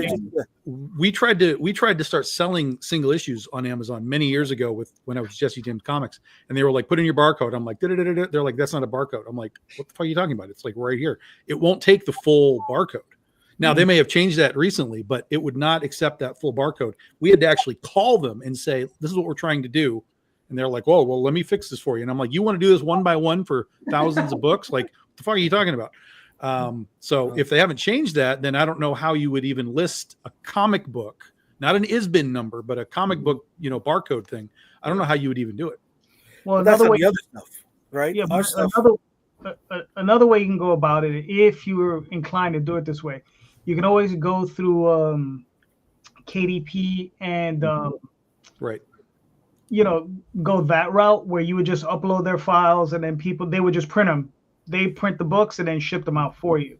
We tried to start selling single issues on Amazon many years ago when I was Jesse James Comics, and they were like, put in your barcode. I'm like, da-da-da-da-da. They're like, that's not a barcode. I'm like, what the fuck are you talking about? It's like right here. It won't take the full barcode. Now they may have changed that recently, but it would not accept that full barcode. We had to actually call them and say, "This is what we're trying to do," and they're like, "Oh, well, let me fix this for you." And I'm like, "You want to do this one by one for thousands of books? Like, what the fuck are you talking about?" So if they haven't changed that, then I don't know how you would even list a comic book, not an ISBN number, but a comic book, barcode thing. I don't know how you would even do it. Well, another way, the other stuff, right? Yeah, another way you can go about it, if you were inclined to do it this way, you can always go through KDP and right. Go that route where you would just upload their files and then they would just print them. They print the books and then ship them out for you.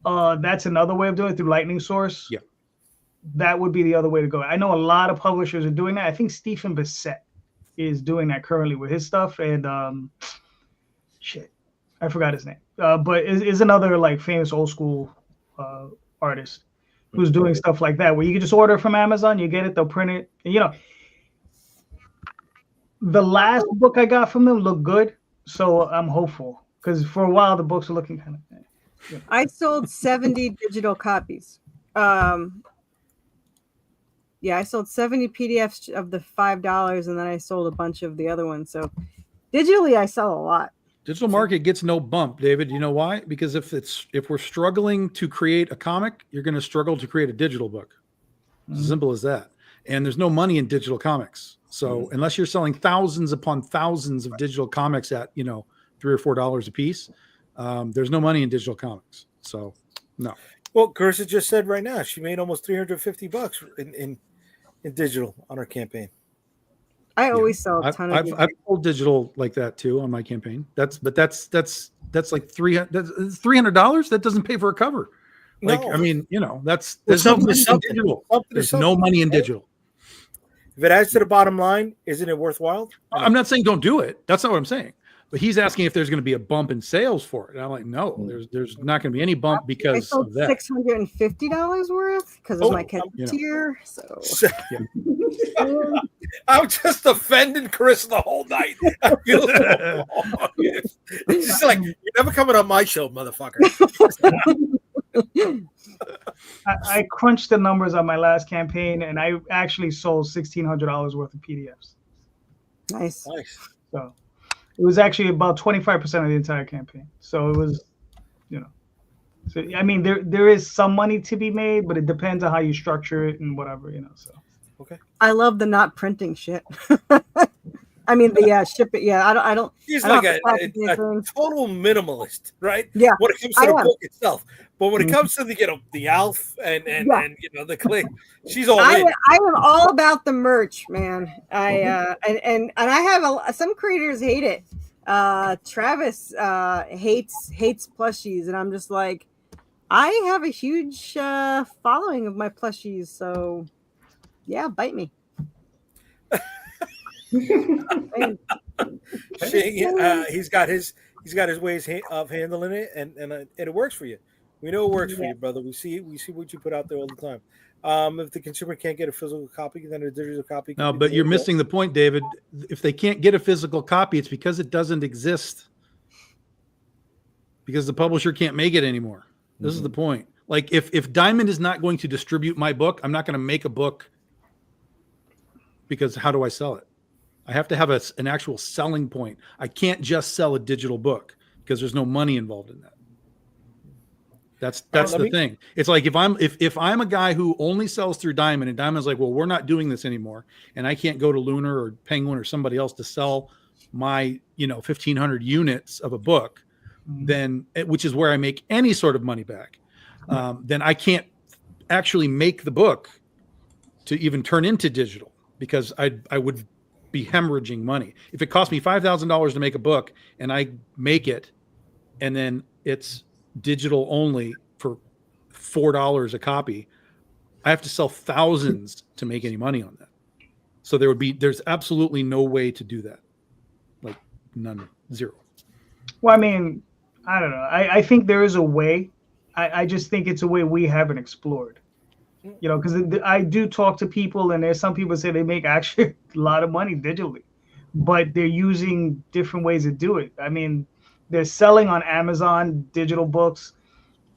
That's another way of doing it, through Lightning Source. Yeah. That would be the other way to go. I know a lot of publishers are doing that. I think Stephen Bissett is doing that currently with his stuff. And I forgot his name. But is another like famous old school artist who's doing stuff like that, where you can just order from Amazon, you get it, they'll print it. And, the last book I got from them looked good, so I'm hopeful. Because for a while, the books are looking kind of... I sold 70 digital copies. I sold 70 PDFs of the $5, and then I sold a bunch of the other ones. So digitally, I sell a lot. Digital market gets no bump, David. You know why? Because if we're struggling to create a comic, you're going to struggle to create a digital book. It's as simple as that. And there's no money in digital comics. So unless you're selling thousands upon thousands of digital comics at, $3 or $4 a piece, there's no money in digital comics. So no. Well, Carissa just said right now she made almost $350 in digital on her campaign. I always sell a ton of. I've sold digital like that too on my campaign. That's like $300. That doesn't pay for a cover. Like, no. I mean, there's no money in digital. There's no money in digital. If it adds to the bottom line, isn't it worthwhile? I'm not saying don't do it. That's not what I'm saying. But he's asking if there's going to be a bump in sales for it. And I'm like, no, there's not going to be any bump because I sold of that. $650 worth because of my tier. So I'm just offending Chris the whole night. I feel it's like, you're never coming on my show, motherfucker. I crunched the numbers on my last campaign, and I actually sold $1,600 worth of PDFs. Nice. So it was actually about 25% of the entire campaign. So it was, So I mean, there is some money to be made, but it depends on how you structure it and whatever, So okay. I love the not printing shit. I mean, the ship it. Yeah, I don't. He's like a total minimalist, right? Yeah. When it comes to the book itself, but when it comes to the Alf and the click, she's all in. I am all about the merch, man. And I have some creators hate it. Travis hates plushies, and I'm just like, I have a huge following of my plushies, so yeah, bite me. He's got his ways of handling it, and it works for you. We know it works for you, brother. We see what you put out there all the time. If the consumer can't get a physical copy, then a digital copy. No, but you're missing the point, David. If they can't get a physical copy, it's because it doesn't exist. Because the publisher can't make it anymore. This is the point. Like if Diamond is not going to distribute my book, I'm not going to make a book. Because how do I sell it? I have to have an actual selling point. I can't just sell a digital book because there's no money involved in that. That's the thing. It's like if I'm a guy who only sells through Diamond, and Diamond's like, well, we're not doing this anymore, and I can't go to Lunar or Penguin or somebody else to sell my 1,500 units of a book, then which is where I make any sort of money back. Then I can't actually make the book to even turn into digital because I would be hemorrhaging money. If it cost me $5,000 to make a book and I make it and then it's digital only for $4 a copy, I have to sell thousands to make any money on that. So there's absolutely no way to do that. Like none, zero. Well, I mean, I don't know. I think there is a way. I just think it's a way we haven't explored. Because I do talk to people, and there's some people say they make actually a lot of money digitally, but they're using different ways to do it. I mean, they're selling on Amazon digital books.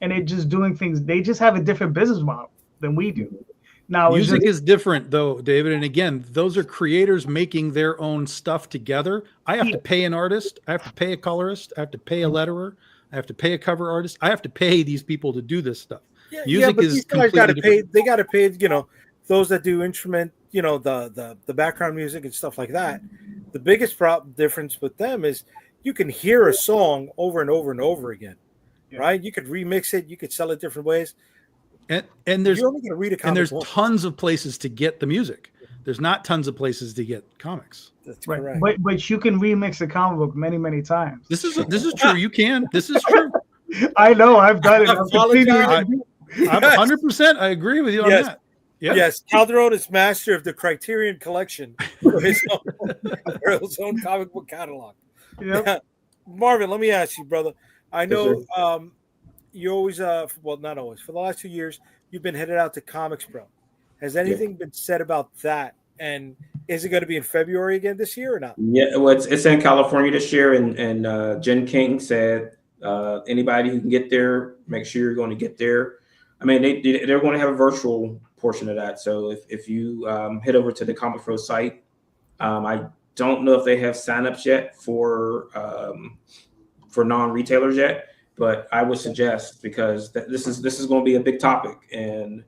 and they're just doing things. They just have a different business model than we do. Now, music is different though, David. And again, those are creators making their own stuff together. I have to pay an artist. I have to pay a colorist. I have to pay a letterer. I have to pay a cover artist. I have to pay these people to do this stuff. Yeah, music but is these guys got to pay. different. They got to pay. Those that do instrument, the background music and stuff like that. The biggest difference with them is you can hear a song over and over and over again, right? You could remix it. You could sell it different ways. And there's You're only going to read a comic. And there's tons of places to get the music. There's not tons of places to get comics. That's correct. But you can remix a comic book many times. This is true. You can. This is true. I know. I've done it. I'm 100%. I agree with you on that. Yep. Yes, Calderon is master of the Criterion collection for his own comic book catalog. Yep. Marvin, let me ask you, brother. I know you always, not always, for the last 2 years, you've been headed out to Comics Pro. Has anything been said about that? And is it going to be in February again this year or not? Yeah, well, it's in California this year, and Jen King said anybody who can get there, make sure you're going to get there. I mean, they're going to have a virtual portion of that. So if you head over to the Comic Pro site, I don't know if they have signups yet for non-retailers yet, but I would suggest, because this is going to be a big topic, and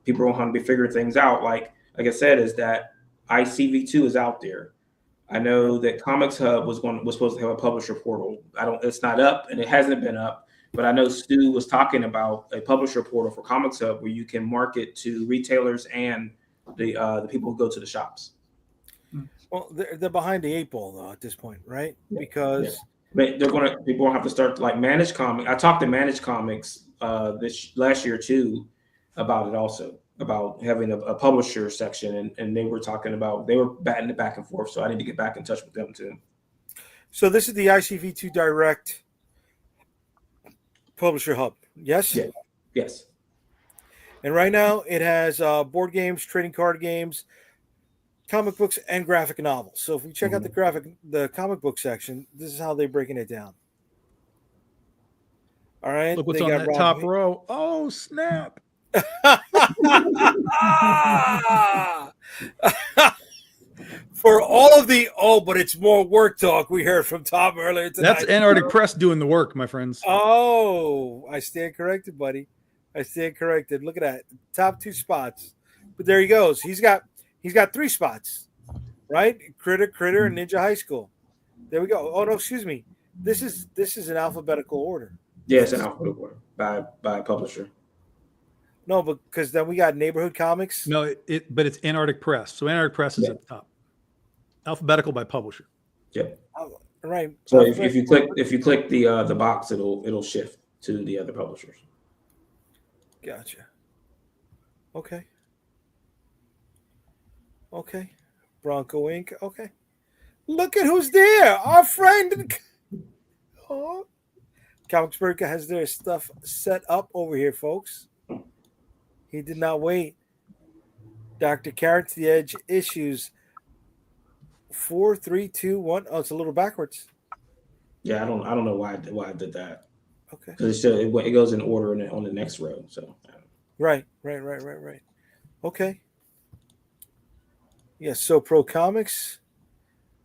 people are going to be figuring things out. Like I said, is that ICV2 is out there. I know that Comics Hub was supposed to have a publisher portal. It's not up, and it hasn't been up. But I know Stu was talking about a publisher portal for Comics Hub where you can market to retailers and the people who go to the shops. Well, they're behind the 8 ball though at this point, right? Because people have to start like Managed Comics. I talked to Managed Comics this last year too about it also, about having a publisher section, and they were talking about, they were batting it back and forth. So I need to get back in touch with them too. So this is the ICV2 Direct Publisher Hub, yes? Yeah. Yes. And right now it has board games, trading card games, comic books, and graphic novels. So if we check out the comic book section, this is how they're breaking it down. All right. Look what's on that top row. Oh, snap. For all of the but it's more work talk we heard from Tom earlier tonight. That's Antarctic Press doing the work, my friends. Oh, I stand corrected, buddy. I stand corrected. Look at that. Top 2 spots. But there he goes. He's got 3 spots, right? Critter, and Ninja High School. There we go. Oh no, excuse me. This is an alphabetical order. Yeah, it's an alphabetical order by publisher. No, because then we got Neighborhood Comics. No, but it's Antarctic Press. So Antarctic Press is at the top. Alphabetical by publisher. Yep. Right. So if you click the box, it'll shift to the other publishers. Gotcha. Okay. Bronco Inc. Okay. Look at who's there. Our friend. Oh. Comicsburg has their stuff set up over here, folks. He did not wait. Dr. Carrot's The Edge issues 4, 3, 2, 1. Oh, it's a little backwards. Yeah, I don't know why I did that. Okay. Because it goes in order on the next row. So. Right. Okay. Yeah, so Pro Comics,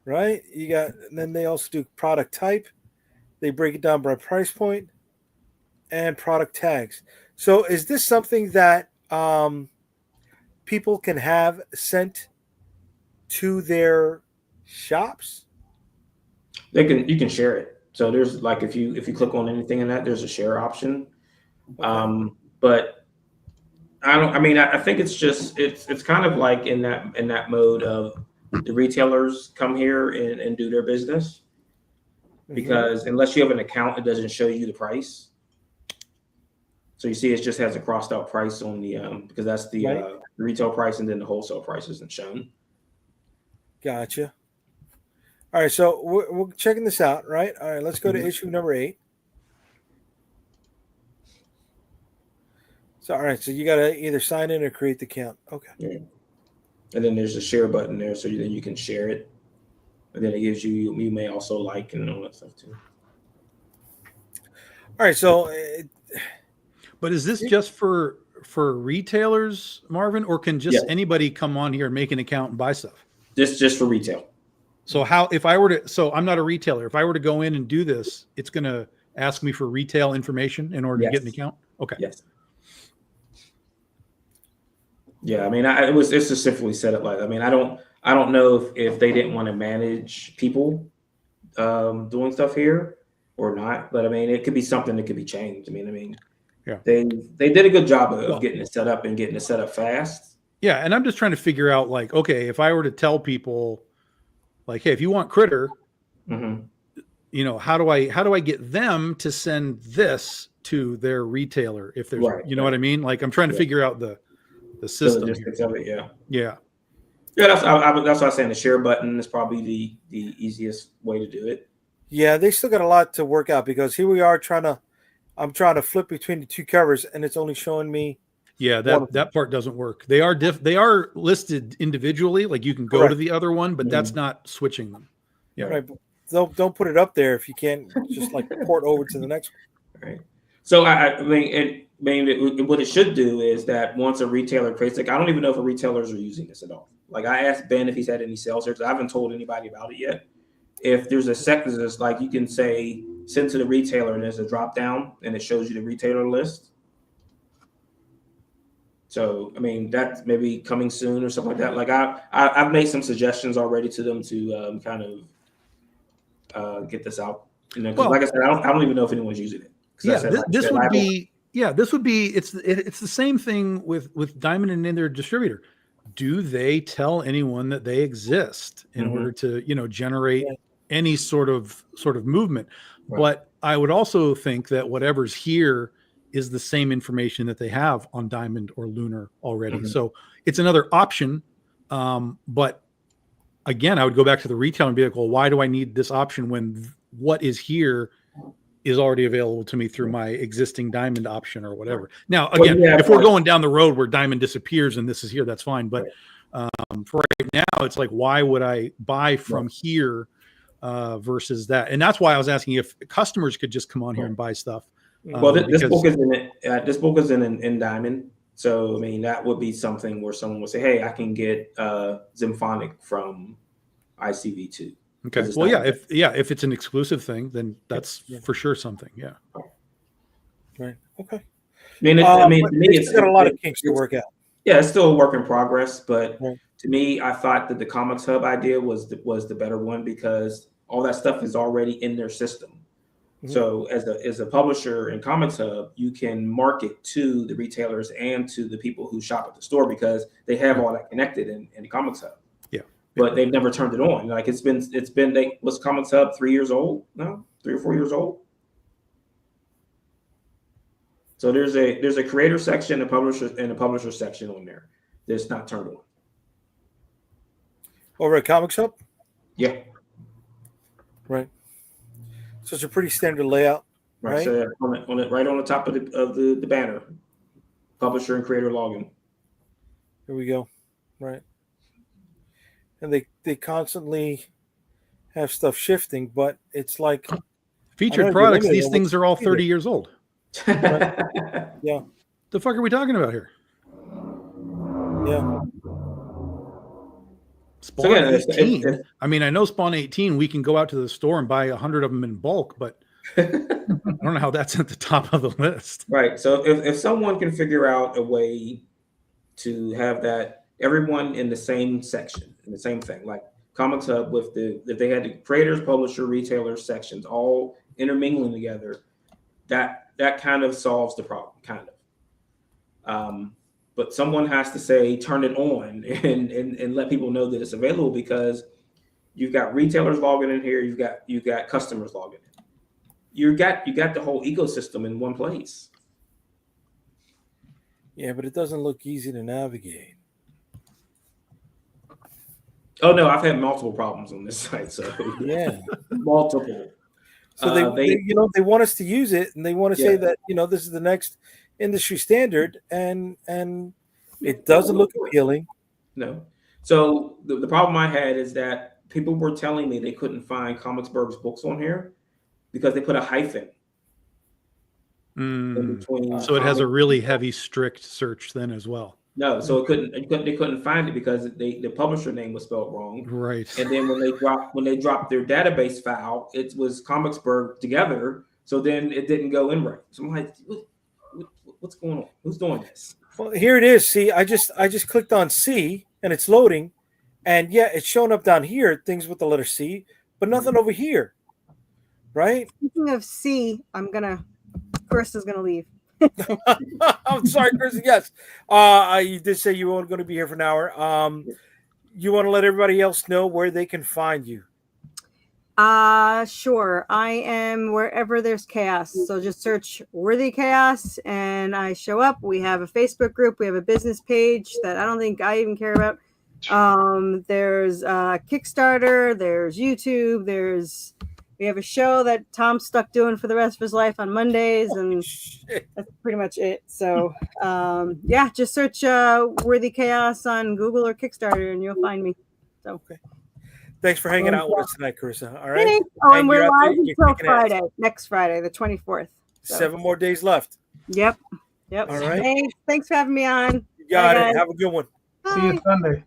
right? You got, and then they also do product type. They break it down by price point and product tags. So is this something that people can have sent to their shops? You can share it. So there's like, if you click on anything in that, there's a share option. Okay. But I think it's just it's kind of like in that mode of the retailers come here and do their business, because unless you have an account, it doesn't show you the price. So you see, it just has a crossed out price on the because that's the retail price, and then the wholesale price isn't shown. Gotcha. All right, so we're checking this out, right? All right, let's go to issue number 8. So, all right, so you got to either sign in or create the account. Okay. Yeah. And then there's a share button there, so then you can share it. And then it gives you may also like and all that stuff too. All right, so but is this just for retailers, Marvin, or can just anybody come on here and make an account and buy stuff? This just for retail. So how, if I were to, so I'm not a retailer. If I were to go in and do this, it's going to ask me for retail information in order to get an account. Okay. Yes. Yeah. I mean, it's specifically set up like, I mean, I don't know if they didn't want to manage people doing stuff here or not, but I mean, it could be something that could be changed. I mean, yeah, they did a good job of getting it set up and getting it set up fast. Yeah. And I'm just trying to figure out like, okay, if I were to tell people like, hey, if you want Critter, you know, how do I get them to send this to their retailer if there's, you know what I mean? Like I'm trying to figure out the system. Of it, yeah. Yeah. Yeah, that's what I was saying. The share button is probably the easiest way to do it. Yeah, they still got a lot to work out because here we are I'm trying to flip between the two covers and it's only showing me. Yeah, that part doesn't work. They are listed individually, like you can go to the other one, but that's not switching them. Yeah. Right. Don't put it up there if you can't just like port over to the next one. Right. So I mean, what it should do is that once a retailer creates, like I don't even know if retailers are using this at all. Like I asked Ben if he's had any sales here, because I haven't told anybody about it yet. If there's a sector that's like you can say send to the retailer and there's a drop down and it shows you the retailer list. So I mean that's maybe coming soon or something like that. Like I've made some suggestions already to them to kind of get this out. You know, like I said, I don't even know if anyone's using it. Yeah, this would be it's the same thing with Diamond and in their distributor. Do they tell anyone that they exist in order to, you know, generate any sort of movement? Right. But I would also think that whatever's here is the same information that they have on Diamond or Lunar already. So it's another option. But again, I would go back to the retailer and be like, well, why do I need this option when what is here is already available to me through my existing Diamond option or whatever. Now, again, if we're going down the road where Diamond disappears and this is here, that's fine. But for right now, it's like, why would I buy from here versus that? And that's why I was asking if customers could just come on here and buy stuff. Well, this book is in Diamond. So, I mean, that would be something where someone would say, hey, I can get Symphonic from ICV2. Okay. Well, if it's an exclusive thing, then that's for sure something. Yeah. Right. Okay. I mean, to me, it's got a lot of kinks to work out. Yeah, it's still a work in progress, but to me, I thought that the Comics Hub idea was the better one because all that stuff is already in their system. So as a publisher in Comics Hub, you can market to the retailers and to the people who shop at the store because they have all that connected in the Comics Hub. But they've never turned it on. Like was Comics Hub 3 years old? No, 3 or 4 years old. So there's a creator section, a publisher section on there that's not turned on. Over at Comics Hub? Yeah. Right. So it's a pretty standard layout. Right. So right on the top of the banner. Publisher and creator login. Here we go. Right. And they constantly have stuff shifting, but it's like featured products. These things are all 30 years old. Yeah. The fuck are we talking about here? Yeah. Spawn 18. I mean, I know Spawn 18. We can go out to the store and buy 100 of them in bulk, but I don't know how that's at the top of the list. Right. So if someone can figure out a way to have that. Everyone in the same section, in the same thing, like Comics Hub if they had the creators, publisher, retailers sections all intermingling together, that kind of solves the problem, kind of. But someone has to say, turn it on and let people know that it's available because you've got retailers logging in here, you've got customers logging in. You got the whole ecosystem in one place. Yeah, but it doesn't look easy to navigate. Oh no, I've had multiple problems on this site. So yeah, multiple. So they want us to use it, and they want to say that this is the next industry standard, and it doesn't look appealing. No. So the problem I had is that people were telling me they couldn't find Comicsburg's books on here because they put a hyphen in between. So it has a really heavy, strict search then as well. No, so they couldn't find it because the publisher name was spelled wrong. Right. And then when they dropped their database file, it was Comicsburg together. So then it didn't go in right. So I'm like, what's going on? Who's doing this? Well, here it is. See, I just clicked on C and it's loading, and yeah, it's showing up down here, things with the letter C, but nothing over here. Right? Speaking of C, Carissa's gonna leave. I'm sorry, Chris. Yes. You did say you weren't going to be here for an hour. You want to let everybody else know where they can find you? Sure. I am wherever there's chaos. So just search Worthy Chaos and I show up. We have a Facebook group. We have a business page that I don't think I even care about. There's Kickstarter. There's YouTube. We have a show that Tom's stuck doing for the rest of his life on Mondays, and that's pretty much it. So, yeah, just search Worthy Chaos on Google or Kickstarter, and you'll find me. So, okay. Thanks for hanging out with us tonight, Carissa. All right. Thanks. Oh, and we're live until Friday, next Friday, the 24th. So. 7 more days left. Yep. All right. Thanks for having me on. You got it. Have a good one. Bye. See you Sunday.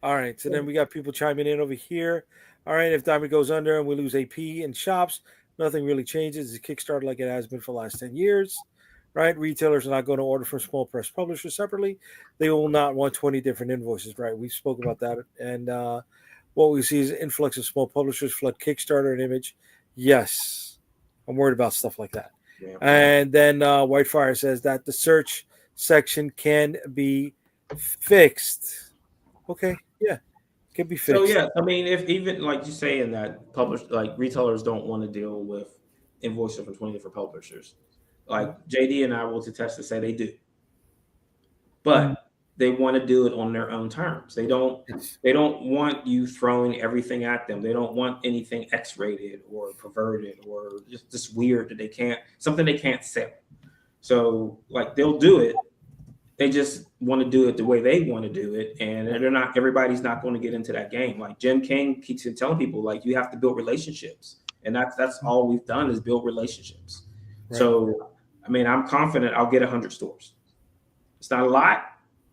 All right, so then we got people chiming in over here. All right, if Diamond goes under and we lose AP in shops, nothing really changes. It's Kickstarter like it has been for the last 10 years, right? Retailers are not going to order from small press publishers separately. They will not want 20 different invoices, right? We spoke about that. And what we see is an influx of small publishers flood Kickstarter and Image. Yes, I'm worried about stuff like that. Yeah. And then Whitefire says that the search section can be fixed. Okay, yeah, can be fixed. So yeah, I mean, if even like you saying that retailers don't want to deal with invoices from 20 different publishers, like JD and I will attest to say they do, but they want to do it on their own terms. They don't want you throwing everything at them. They don't want anything X-rated or perverted or just weird that they can't sell. So like they'll do it. They just want to do it the way they want to do it, and everybody's not going to get into that game. Like Jim King keeps telling people, like you have to build relationships, and that's all we've done is build relationships. Right. So, I mean, I'm confident I'll get 100 stores. It's not a lot,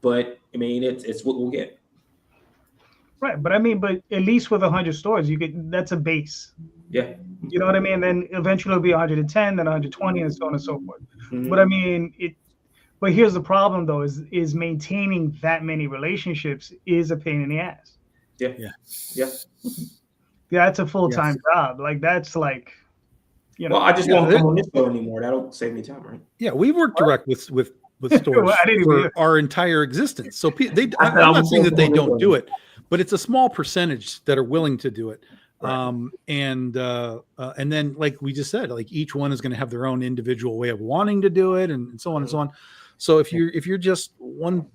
but I mean, it's what we'll get. Right, but I mean, at least with 100 stores, that's a base. Yeah. You know what I mean? Then eventually it'll be 110, then 120, and so on and so forth. Mm-hmm. But I mean, But here's the problem, though, is maintaining that many relationships is a pain in the ass. Yeah. That's a full-time job. Like that's like, you know. Well, I just won't come on this show anymore. That'll save me time, right? Yeah, we work direct with stores for our entire existence. So I'm not saying that they don't do it, but it's a small percentage that are willing to do it. Right. And then, like we just said, like each one is going to have their own individual way of wanting to do it, and so on and so on. So if you're just one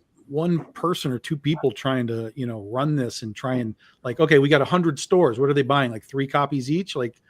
person or two people trying to, run this and try and like, okay, we got 100 stores. What are they buying? Like 3 copies each? Like,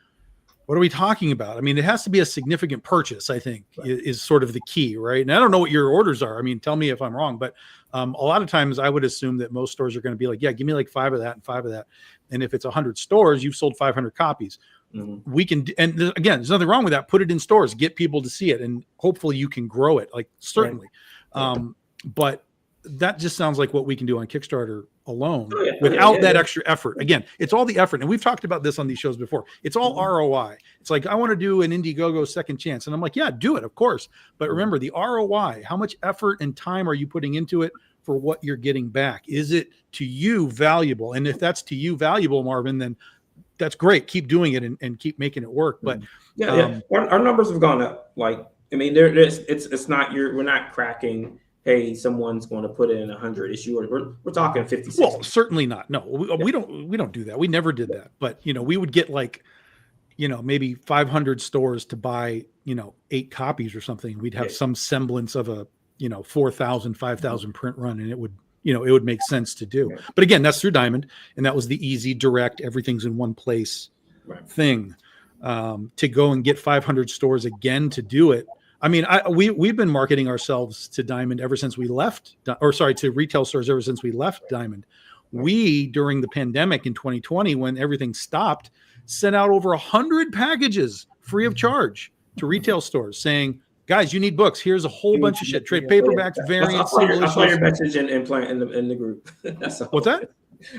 what are we talking about? I mean, it has to be a significant purchase, I think, is sort of the key, right? And I don't know what your orders are. I mean, tell me if I'm wrong, but a lot of times I would assume that most stores are going to be like, yeah, give me like 5 of that and 5 of that. And if it's 100 stores, you've sold 500 copies. Mm-hmm. We can, and again, there's nothing wrong with that. Put it in stores, get people to see it, and hopefully you can grow it. Like certainly, but that just sounds like what we can do on Kickstarter alone without that extra effort. Again, it's all the effort, and we've talked about this on these shows before. It's all ROI. It's like I want to do an Indiegogo second chance, and I'm like, yeah, do it, of course. But remember the ROI. How much effort and time are you putting into it for what you're getting back? Is it to you valuable? And if that's to you valuable, Marvin, then that's great. Keep doing it and keep making it work. But our numbers have gone up. Like, I mean, it's not we're not cracking. Hey, someone's going to put in 100 issue. We're talking 50. 60. Well, certainly not. No, we don't do that. We never did that. But we would get like, maybe 500 stores to buy 8 copies or something. We'd have some semblance of a 4,000, 5,000 print run, and it would make sense to do. But again, that's through Diamond, and that was the easy, direct, everything's in one place thing. To go and get 500 stores again to do it. I mean, we've been marketing ourselves to Diamond ever since we left, to retail stores ever since we left Diamond. We, during the pandemic in 2020, when everything stopped, sent out over 100 packages free of charge to retail stores saying, guys, you need books. Here's a whole bunch of shit. Trade paperbacks, variants, I saw your message in the group. What's that?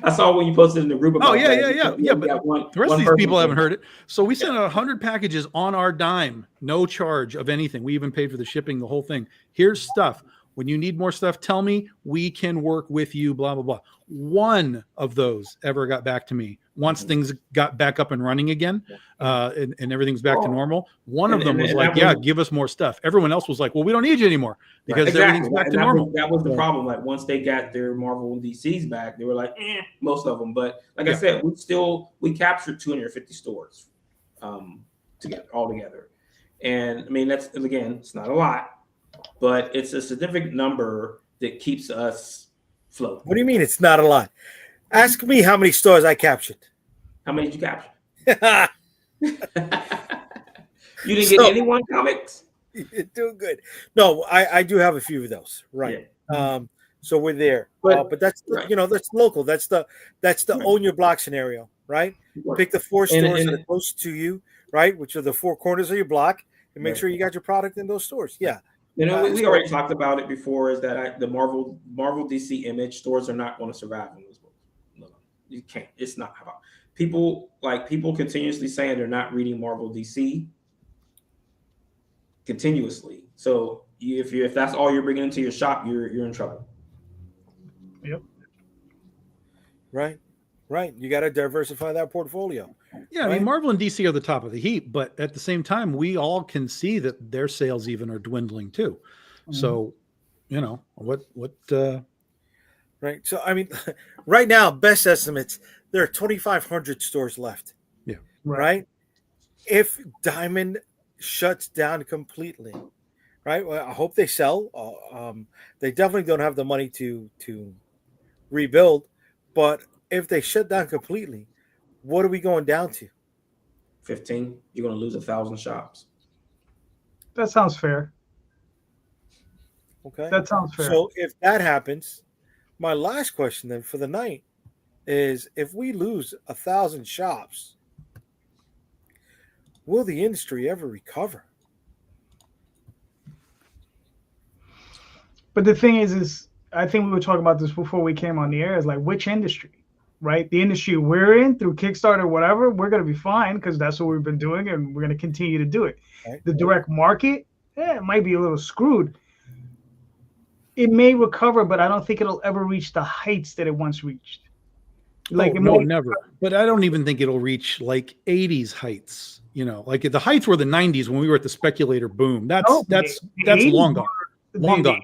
I saw when you posted in the group about yeah. But the rest of these people haven't heard it. So we sent out 100 packages on our dime, no charge of anything. We even paid for the shipping, the whole thing. Here's stuff. When you need more stuff, tell me. We can work with you, blah, blah, blah. One of those ever got back to me once things got back up and running again, and everything's back to normal. One of them was like, yeah, give us more stuff. Everyone else was like, well, we don't need you anymore because everything's back to normal. That was the problem. Like once they got their Marvel and DCs back, they were like, most of them. But like I said, we captured 250 stores all together. And I mean, it's not a lot, but it's a significant number that keeps us floating. What do you mean it's not a lot? Ask me how many stores I captured. How many did you capture? You didn't get any One Comics? You're doing good. No, I do have a few of those. Right. Yeah. So we're there. But that's that's local. That's the own your block scenario, right? Pick the 4 stores that are close to you, right? Which are the 4 corners of your block, and make sure you got your product in those stores. Yeah. We already talked about it before. Is that the Marvel DC Image stores are not going to survive in this book. No, you can't. It's not about people continuously saying they're not reading Marvel DC continuously. So if that's all you're bringing into your shop, you're in trouble. Yep. Right. You got to diversify that portfolio. Yeah, right? I mean, Marvel and DC are the top of the heap, but at the same time, we all can see that their sales even are dwindling too. Mm-hmm. So, what? Right. So, I mean, right now, best estimates, there are 2,500 stores left. Yeah. Right. If Diamond shuts down completely, right? Well, I hope they sell. They definitely don't have the money to rebuild, but if they shut down completely, what are we going down to? 15. You're going to lose 1,000 shops. That sounds fair. Okay. That sounds fair. So if that happens, my last question then for the night is: if we lose 1,000 shops, will the industry ever recover? But the thing is I think we were talking about this before we came on the air. Is like, which industry? Right, the industry we're in through Kickstarter or whatever, we're going to be fine because that's what we've been doing and we're going to continue to do it. Right. The direct market, it might be a little screwed. It may recover, but I don't think it'll ever reach the heights that it once reached. Never. But I don't even think it'll reach like 80s heights. Like the heights were the 90s when we were at the speculator boom. That's long gone. Long gone.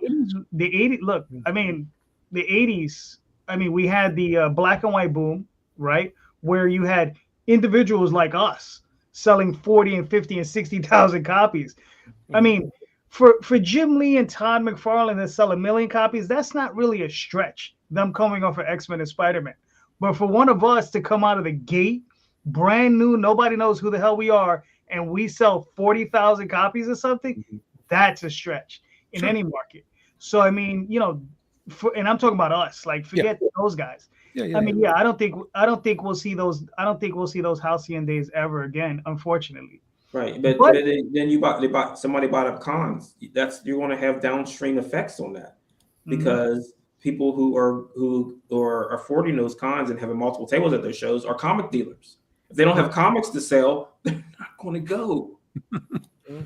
The 80s. Look, I mean, the 80s. I mean, we had the black and white boom, right? Where you had individuals like us selling 40 and 50 and 60,000 copies. I mean, for Jim Lee and Todd McFarlane to sell 1 million copies, that's not really a stretch, them coming off of X-Men and Spider-Man. But for one of us to come out of the gate, brand new, nobody knows who the hell we are, and we sell 40,000 copies or something, that's a stretch in any market. So, I mean, and I'm talking about us. Like, forget those guys. I don't think we'll see those. I don't think we'll see those halcyon days ever again, unfortunately. Right, but then somebody bought up cons. You're going to have downstream effects on that because people who are affording those cons and having multiple tables at their shows are comic dealers. If they don't have comics to sell, they're not going to go.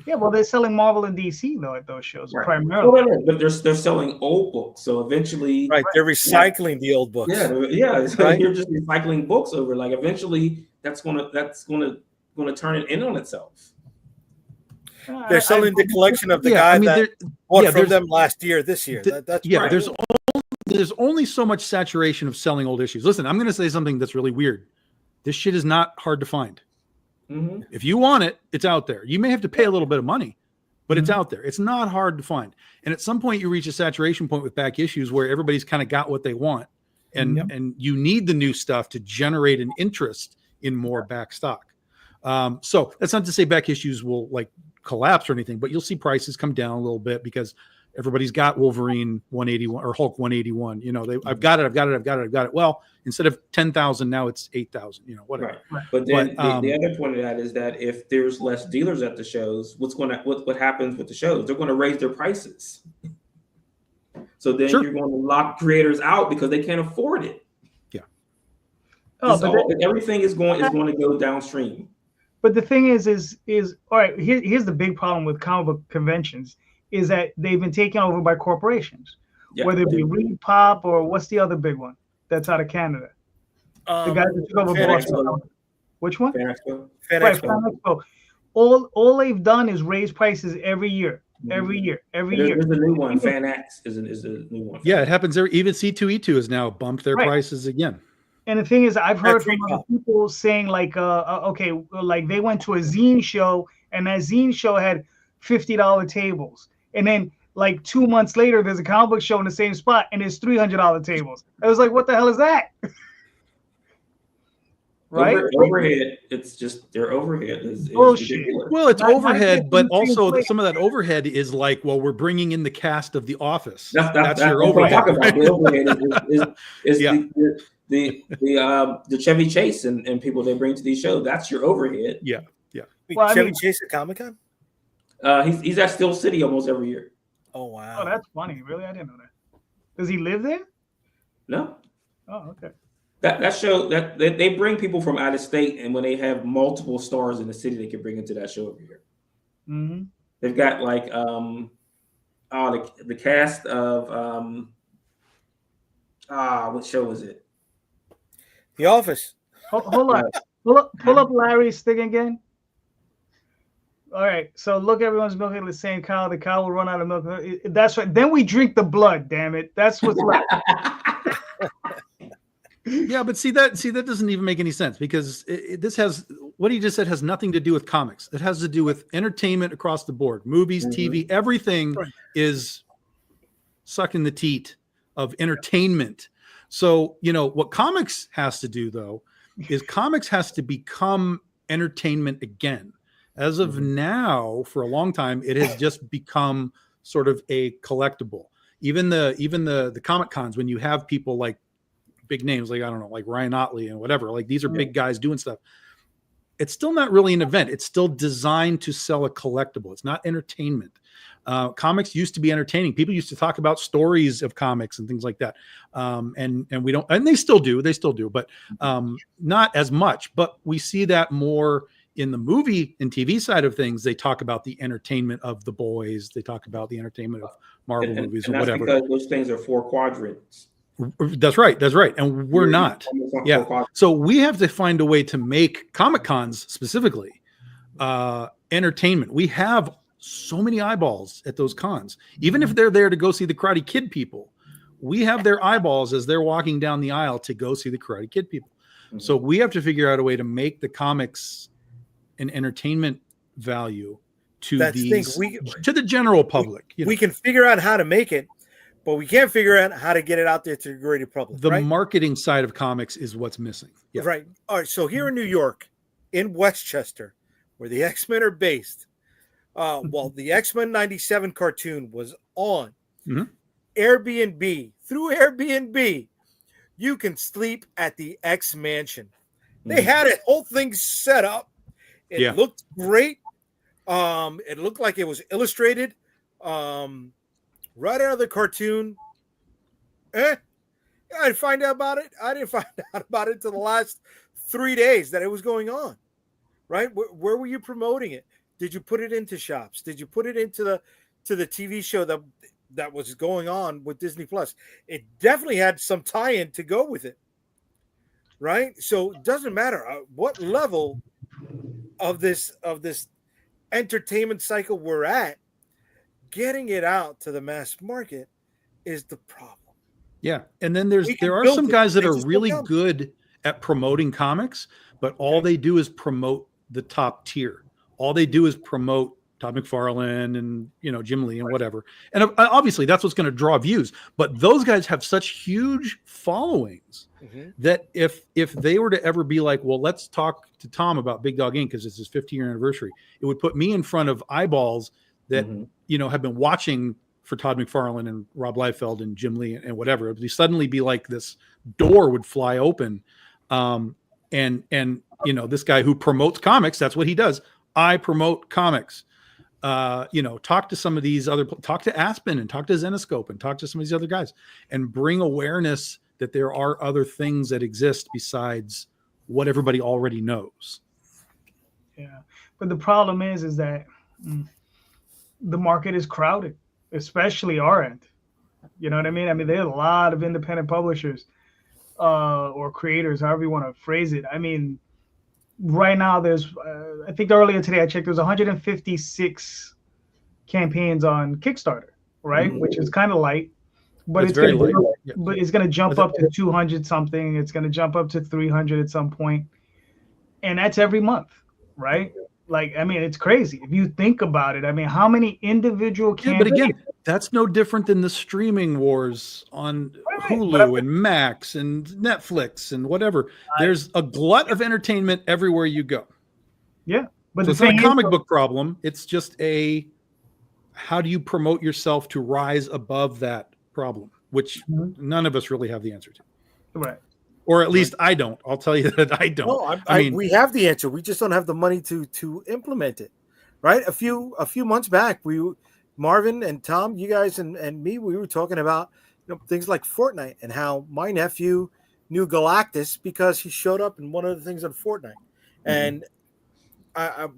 Yeah, well, they're selling Marvel and DC though at those shows primarily. But they're selling old books, so eventually, they're recycling the old books. Yeah. So you're just recycling books over. Like eventually, that's gonna turn it in on itself. They're selling the collection of the guy that bought from them last year, this year. That's right. There's only so much saturation of selling old issues. Listen, I'm going to say something that's really weird. This shit is not hard to find. Mm-hmm. If you want it, it's out there. You may have to pay a little bit of money, but it's out there. It's not hard to find. And at some point you reach a saturation point with back issues where everybody's kind of got what they want. And you need the new stuff to generate an interest in more back stock. So that's not to say back issues will like collapse or anything, but you'll see prices come down a little bit because everybody's got Wolverine 181 or Hulk 181. You know, I've got it. Well, instead of 10,000, now it's 8,000. You know, whatever. Right. But then the other point of that is that if there's less dealers at the shows, what happens with the shows? They're going to raise their prices. So then you're going to lock creators out because they can't afford it. Yeah. Everything is going to go downstream. But the thing is all right. Here's the big problem with comic book conventions is that they've been taken over by corporations, whether it be Repop or what's the other big one that's out of Canada. The guy that took over Boston. Which one? Fan Expo. Fan Expo. All they've done is raise prices every year. Every year. There's a new one. Fan X is a new one. Yeah, it happens there. Even C2E2 has now bumped their prices again. And the thing is, I've heard from other people saying like, okay, like they went to a zine show and that zine show had $50 tables. And then like 2 months later, there's a comic book show in the same spot and there's $300 tables. I was like, what the hell is that? Right? Overhead. It's just their overhead is ridiculous. Well, it's overhead, but also some of that overhead is like, well, we're bringing in the cast of The Office. That's your overhead. The overhead is the Chevy Chase and people they bring to these shows. That's your overhead. Yeah. Well, Chevy Chase at Comic-Con? He's at Steel City almost every year. Oh wow. Oh, that's funny. Really, I didn't know that. Does he live there? No. Oh, okay. That show that they bring people from out of state, and when they have multiple stars in the city, they can bring into that show every year. Mm-hmm. They've got like the cast of what show is it? The Office. Hold on. Pull up Larry's thing again. All right. So look, everyone's milking the same cow. The cow will run out of milk. That's right. Then we drink the blood. Damn it. That's what's left. Yeah, but see that doesn't even make any sense because this has what he just said has nothing to do with comics. It has to do with entertainment across the board, movies, TV, everything is sucking the teat of entertainment. So, you know, what comics has to do though, is comics has to become entertainment again. As of now, for a long time, it has just become sort of a collectible. Even the Comic Cons, when you have people like big names like, I don't know, like Ryan Otley and whatever, like these are big guys doing stuff. It's still not really an event. It's still designed to sell a collectible. It's not entertainment. Comics used to be entertaining. People used to talk about stories of comics and things like that. And we don't, and they still do, but not as much, but we see that more in the movie and TV side of things. They talk about the entertainment of The Boys. They talk about the entertainment of Marvel movies and whatever. Because those things are 4 quadrants. That's right. And we're not. Yeah. So we have to find a way to make Comic Cons specifically entertainment. We have so many eyeballs at those cons, even if they're there to go see the Karate Kid people. We have their eyeballs as they're walking down the aisle to go see the Karate Kid people. Mm-hmm. So we have to figure out a way to make the comics an entertainment value to to the general public. We can figure out how to make it, but we can't figure out how to get it out there to the greater public. The marketing side of comics is what's missing. Yeah. Right. All right. So here in New York, in Westchester, where the X-Men are based, the X-Men 97 cartoon was on Airbnb. Through Airbnb, you can sleep at the X Mansion. They had a whole thing set up. It looked great. It looked like it was illustrated. Right out of the cartoon. I didn't find out about it. I didn't find out about it until the last 3 days that it was going on. Right? Where were you promoting it? Did you put it into shops? Did you put it into the TV show that was going on with Disney Plus? It definitely had some tie-in to go with it. Right? So it doesn't matter what level of this entertainment cycle we're at. Getting it out to the mass market is the problem. Yeah. And then there are some guys that are really good at promoting comics, but all they do is promote the top tier. All they do is promote Todd McFarlane and, Jim Lee and whatever. And obviously that's what's going to draw views, but those guys have such huge followings that if they were to ever be like, well, let's talk to Tom about Big Dog Inc. because it's his 15-year anniversary, it would put me in front of eyeballs that, have been watching for Todd McFarlane and Rob Liefeld and Jim Lee and whatever. It would suddenly be like this door would fly open. And this guy who promotes comics, that's what he does. I promote comics. Talk to some of these talk to Aspen and talk to Zenoscope and talk to some of these other guys and bring awareness that there are other things that exist besides what everybody already knows. Yeah. But the problem is that the market is crowded, especially our end. You know what I mean? I mean, there's a lot of independent publishers or creators, however you want to phrase it. I mean, right now there's, I think earlier today I checked, there's 156 campaigns on Kickstarter, right? Mm-hmm. Which is kind of light, but it's very light. But it's going to jump up to 200 something. It's going to jump up to 300 at some point. And that's every month, right? Like, I mean, it's crazy. If you think about it, I mean, how many individual campaigns? But again, that's no different than the streaming wars on Hulu and Max and Netflix and whatever. There's a glut of entertainment everywhere you go. Yeah. But so it's not a comic book problem. It's just how do you promote yourself to rise above that problem, which none of us really have the answer to. Right. Or at least I don't. I'll tell you that I don't. No, I mean, we have the answer. We just don't have the money to implement it, right? A few months back, Marvin and Tom, you guys and me, we were talking about things like Fortnite and how my nephew knew Galactus because he showed up in one of the things on Fortnite. And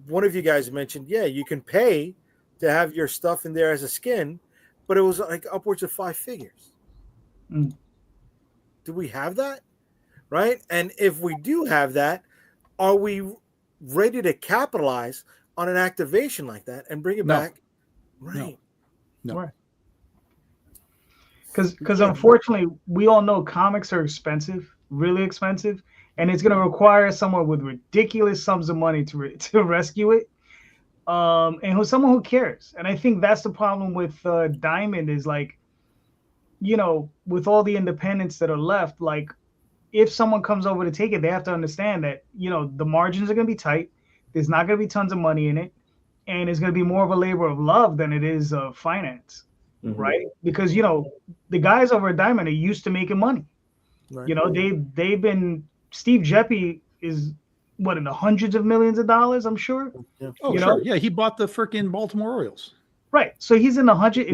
one of you guys mentioned, you can pay to have your stuff in there as a skin, but it was like upwards of 5 figures. Do we have that? Right? And if we do have that, are we ready to capitalize on an activation like that and bring it back? Right. No. Right. Because unfortunately, we all know comics are expensive, really expensive, and it's going to require someone with ridiculous sums of money to rescue it, and someone who cares. And I think that's the problem with Diamond is like, with all the independents that are left, like, if someone comes over to take it, they have to understand that, the margins are going to be tight. There's not going to be tons of money in it. And it's going to be more of a labor of love than it is of finance, right? Because, the guys over at Diamond are used to making money. Right. They've been, Steve Jeppy is, in the hundreds of millions of dollars, I'm sure. Yeah. Oh, sure. Yeah, he bought the freaking Baltimore Orioles. Right. So he's in the hundred.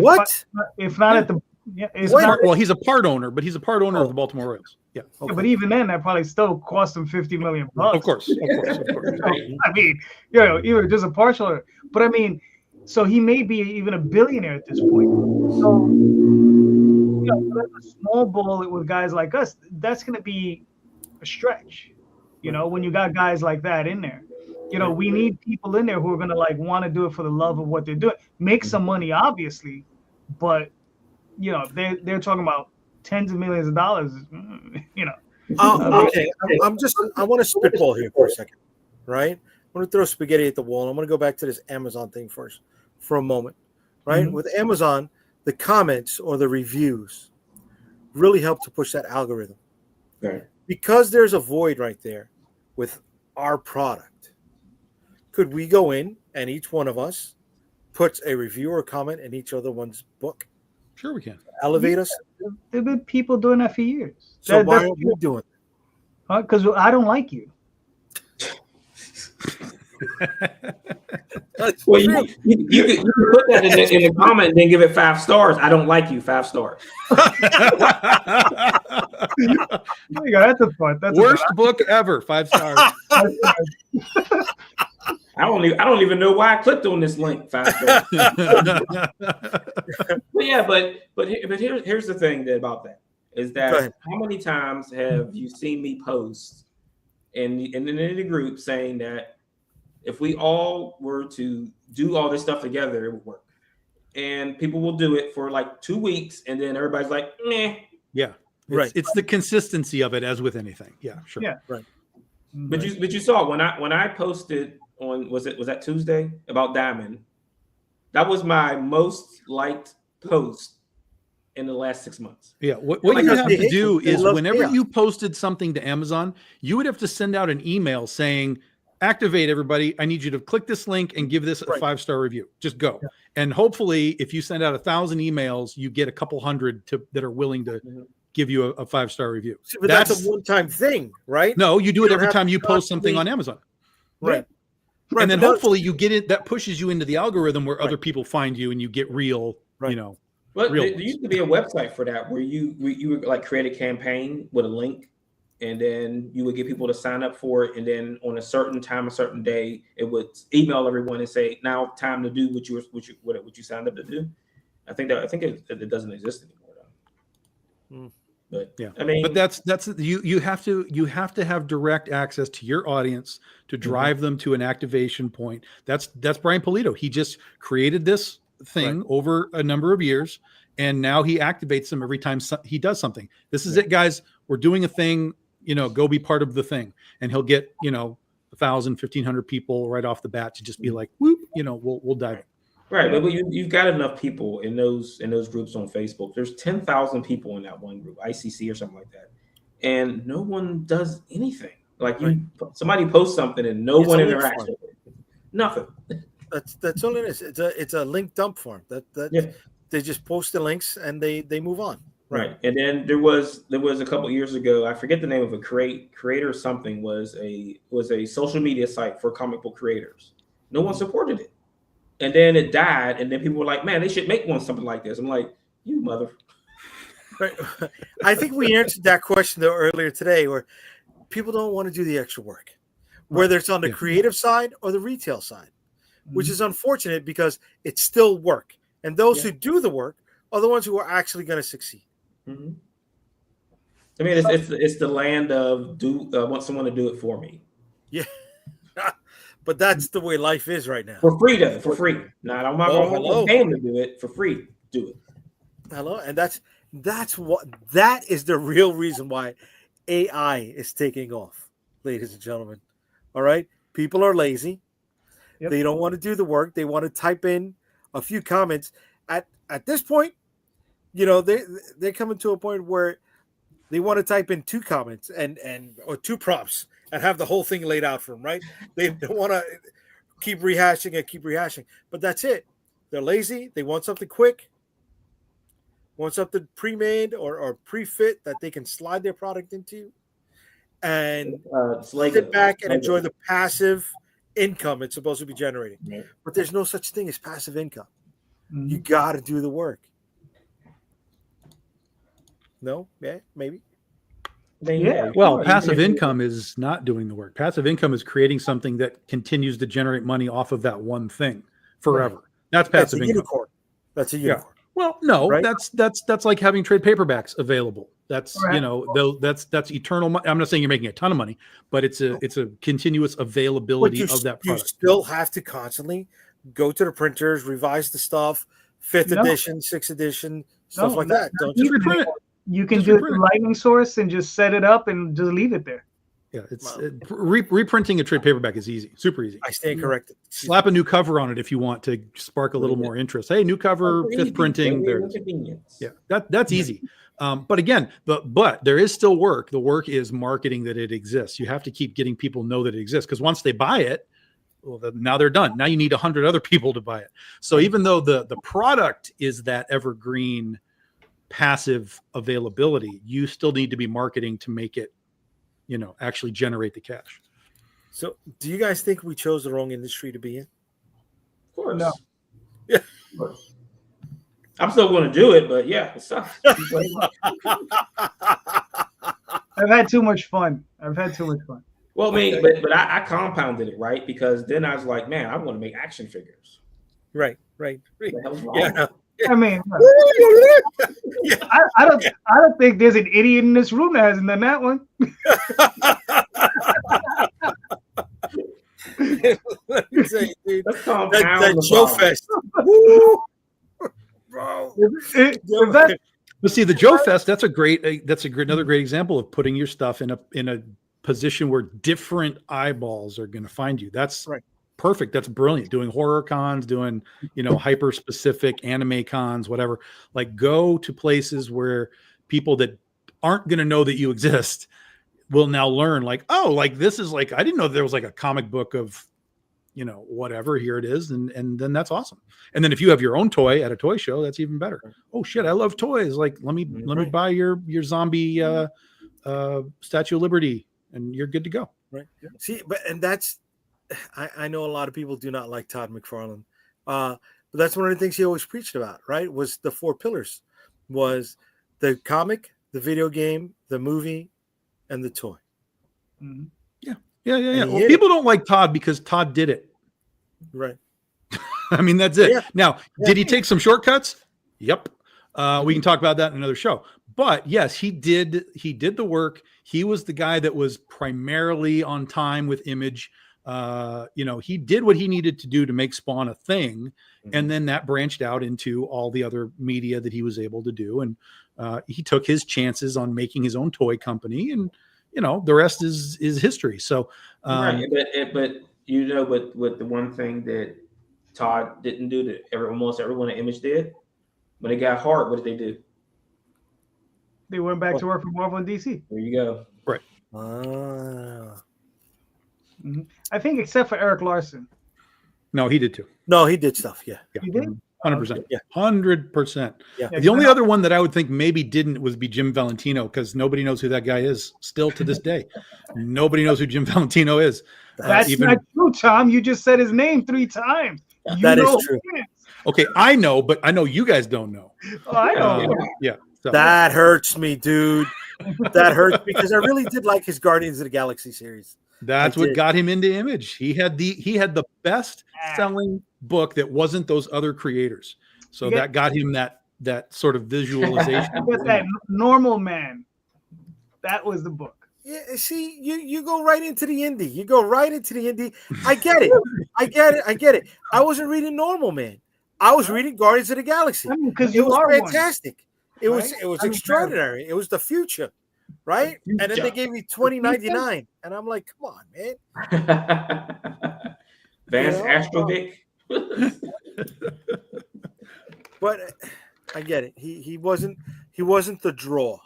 If not at the... Yeah, he's a part owner, but he's a part owner of the Baltimore Orioles. Yeah. Okay. Yeah, but even then, that probably still cost him $50 million. Of course. I mean, even just a partial owner. But I mean, so he may be even a billionaire at this point. So, a small ball with guys like us, that's going to be a stretch. When you got guys like that in there, we need people in there who are going to want to do it for the love of what they're doing, make some money, obviously, but. They're talking about tens of millions of dollars. Okay, I want to spitball here for a second, right? I want to throw spaghetti at the wall. I'm going to go back to this Amazon thing first for a moment, right? With Amazon, the comments or the reviews really help to push that algorithm. Right. Because there's a void right there with our product. Could we go in and each one of us puts a review or comment in each other one's book? Sure, we can. Elevate us. There've been people doing that for years. So why aren't you doing it? Because I don't like you. Well, you can put that in the comment and then give it 5 stars. I don't like you, 5 stars. That's a fun. That's worst book ever. 5 stars. I don't even know why I clicked on this link. 5 stars. but here's the thing about that is that how many times have you seen me post in the group saying that if we all were to do all this stuff together, it would work, and people will do it for 2 weeks, and then everybody's like, meh. Yeah, right. It's the consistency of it, as with anything. Yeah, sure. Yeah, right. But you saw when I posted on was that Tuesday about Diamond, that was my most liked post in the last 6 months. Yeah, what you have to do is whenever you posted something to Amazon, you would have to send out an email saying, activate everybody. I need you to click this link and give this a 5-star review. Just go. Yeah. And hopefully if you send out 1,000 emails, you get a couple hundred that are willing to give you a 5-star review. But that's a one-time thing, right? No, you do it every time you post something on Amazon. Right. And then hopefully you get it, that pushes you into the algorithm where other people find you and you get real, you know. Well, there used to be a website for that where you would like create a campaign with a link, and then you would get people to sign up for it, and then on a certain time, a certain day, it would email everyone and say, "Now, time to do what you signed up to do." I think it doesn't exist anymore, though. But yeah, I mean, but that's you have to have direct access to your audience to drive them to an activation point. That's Brian Polito. He just created this thing over a number of years, and now he activates them every time he does something. This is it, guys. We're doing a thing. You know, go be part of the thing, and he'll get 1,000, 1,500 people right off the bat to just be like, whoop, we'll dive in. Right, but you've got enough people in those groups on Facebook. There's 10,000 people in that one group, ICC or something like that, and no one does anything. Like somebody posts something and no one interacts with it. Nothing. That's all it is. It's a link dump form. They just post the links and they move on. Right, and then there was a couple years ago. I forget the name of a creator or something was a social media site for comic book creators. No one supported it. And then it died, and then people were like, "Man, they should make something like this." I'm like, "You mother." Right. I think we answered that question though earlier today, where people don't want to do the extra work, whether it's on the creative side or the retail side, which is unfortunate because it's still work, and those who do the work are the ones who are actually going to succeed. Mm-hmm. I mean, it's the land of want someone to do it for me. Yeah. But that's the way life is right now. For free, though. For free. Not I'm not going to pay them to do it for free. Do it. Hello, and that is the real reason why AI is taking off, ladies and gentlemen. All right, people are lazy. Yep. They don't want to do the work. They want to type in a few comments. At this point, they're coming to a point where they want to type in 2 comments or 2 prompts and have the whole thing laid out for them, right? They don't want to keep rehashing. But that's it. They're lazy. They want something quick, want something pre-made or pre-fit that they can slide their product into and sit back and enjoy the passive income it's supposed to be generating. Right. But there's no such thing as passive income. Mm-hmm. You got to do the work. No? Yeah, maybe. Yeah. Well, passive income is not doing the work. Passive income is creating something that continues to generate money off of that one thing forever. Right. That's passive income. Unicorn. That's a unicorn. Yeah. Well, no, right? that's like having trade paperbacks available. That's that's eternal. I'm not saying you're making a ton of money, but it's a continuous availability of that product. You still have to constantly go to the printers, revise the stuff, 5th edition, 6th edition, stuff like that. Don't just reprint it. You can do it with Lightning Source and just set it up and just leave it there. Yeah, it's reprinting a trade paperback is easy, super easy. I stand corrected. Slap a new cover on it if you want to spark a little more interest. Hey, new cover, 5th printing. Yeah, that's easy. But again, but there is still work. The work is marketing that it exists. You have to keep getting people know that it exists, because once they buy it, well, now they're done. Now you need 100 other people to buy it. So even though the product is that evergreen passive availability, you still need to be marketing to make it, actually generate the cash. So do you guys think we chose the wrong industry to be in? Of course. No. Yeah. Of course. I'm still going to do it, but yeah, it sucks. I've had too much fun. Well, I mean, but I compounded it, right? Because then I was like, man, I want to make action figures. Right. Yeah. I mean, I don't think there's an idiot in this room that hasn't done that one. Let me say, dude, that Joe Fest. Bro. But see, the Joe Fest, that's another great example of putting your stuff in a position where different eyeballs are going to find you. That's right. Perfect. That's brilliant. Doing horror cons, doing, hyper specific anime cons, whatever. Like, go to places where people that aren't going to know that you exist, will now learn like, oh, like this is like, I didn't know there was like a comic book of, you know, whatever, here it is. And then that's awesome. And then if you have your own toy at a toy show, that's even better. Oh shit, I love toys. Like, let me buy your zombie Statue of Liberty and you're good to go. Right. See, and that's, I know a lot of people do not like Todd McFarlane. But that's one of the things he always preached about, right? Was the 4 pillars, was the comic, the video game, the movie, and the toy. Mm-hmm. Yeah. Well, people don't like Todd because Todd did it. Right. I mean, that's it. Yeah. Now, did he take some shortcuts? Yep. We can talk about that in another show. But yes, he did the work. He was the guy that was primarily on time with Image. You know, he did what he needed to do to make Spawn a thing. And then that branched out into all the other media that he was able to do. And he took his chances on making his own toy company, and, you know, the rest is history. So, right. But you know, with the one thing that Todd didn't do that almost everyone at Image did, when it got hard, what did they do? They went back to work for Marvel and DC. There you go. Right. I think except for Eric Larson. No, he did too. No, he did stuff. Yeah. He did? 100%. Yeah. 100%. Yeah. The only other one that I would think maybe didn't would be Jim Valentino, because nobody knows who that guy is still to this day. Nobody knows who Jim Valentino is. That's not true, Tom. You just said his name 3 times. That is true. Okay, I know, but I know you guys don't know. Oh, I know. Yeah. So. That hurts me, dude. That hurts because I really did like his Guardians of the Galaxy series. That's what got him into Image. He had the best selling book that wasn't those other creators. So that got him that sort of visualization. But that Normal Man, that was the book. Yeah, see, you go right into the indie. You go right into the indie. I get it. I get it. I wasn't reading Normal Man. I was reading Guardians of the Galaxy. Because it was fantastic. One. It was extraordinary. It was the future, right? And then they gave me $20.99, and I'm like, come on, man. Vance Astrovic. But I get it. He wasn't the draw,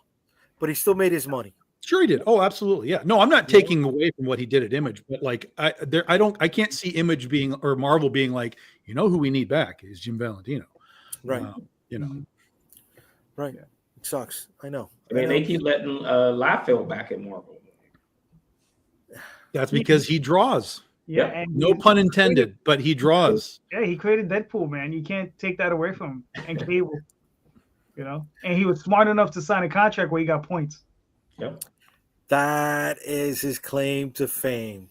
but he still made his money. Sure, he did. Oh, absolutely. Yeah. No, I'm not taking away from what he did at Image, but like I can't see Image being, or Marvel being like, you know, who we need back is Jim Valentino. Right. You know. Right. It sucks. I know. I mean, they keep letting Liefeld back at Marvel. That's because he draws. Yeah. And no pun intended, but he draws. Yeah, he created Deadpool, man. You can't take that away from him. And Cable, you know, and he was smart enough to sign a contract where he got points. Yep. That is his claim to fame,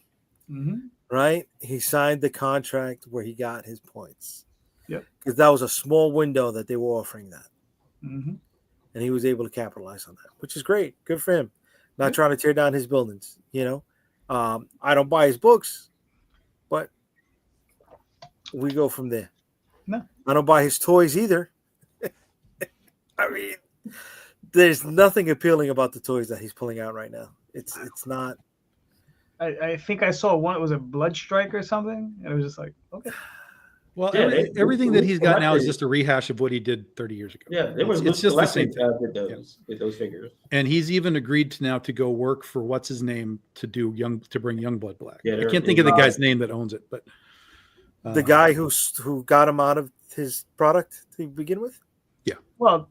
right? He signed the contract where he got his points. Yep. Because that was a small window that they were offering that. And he was able to capitalize on that, which is great. Good for him. Not trying to tear down his buildings, you know. I don't buy his books, but we go from there. No. I don't buy his toys either. I mean, there's nothing appealing about the toys that he's pulling out right now. It's not. I think I saw one. It was a Blood Strike or something, and it was just like, okay. Well, everything that he's got now is just a rehash of what he did 30 years ago. Yeah, it's just the same thing with those figures. And he's even agreed to go work for what's his name to bring Youngblood Black. Yeah, I can't think of the guy's name that owns it, but the guy who got him out of his product to begin with. Yeah. Well,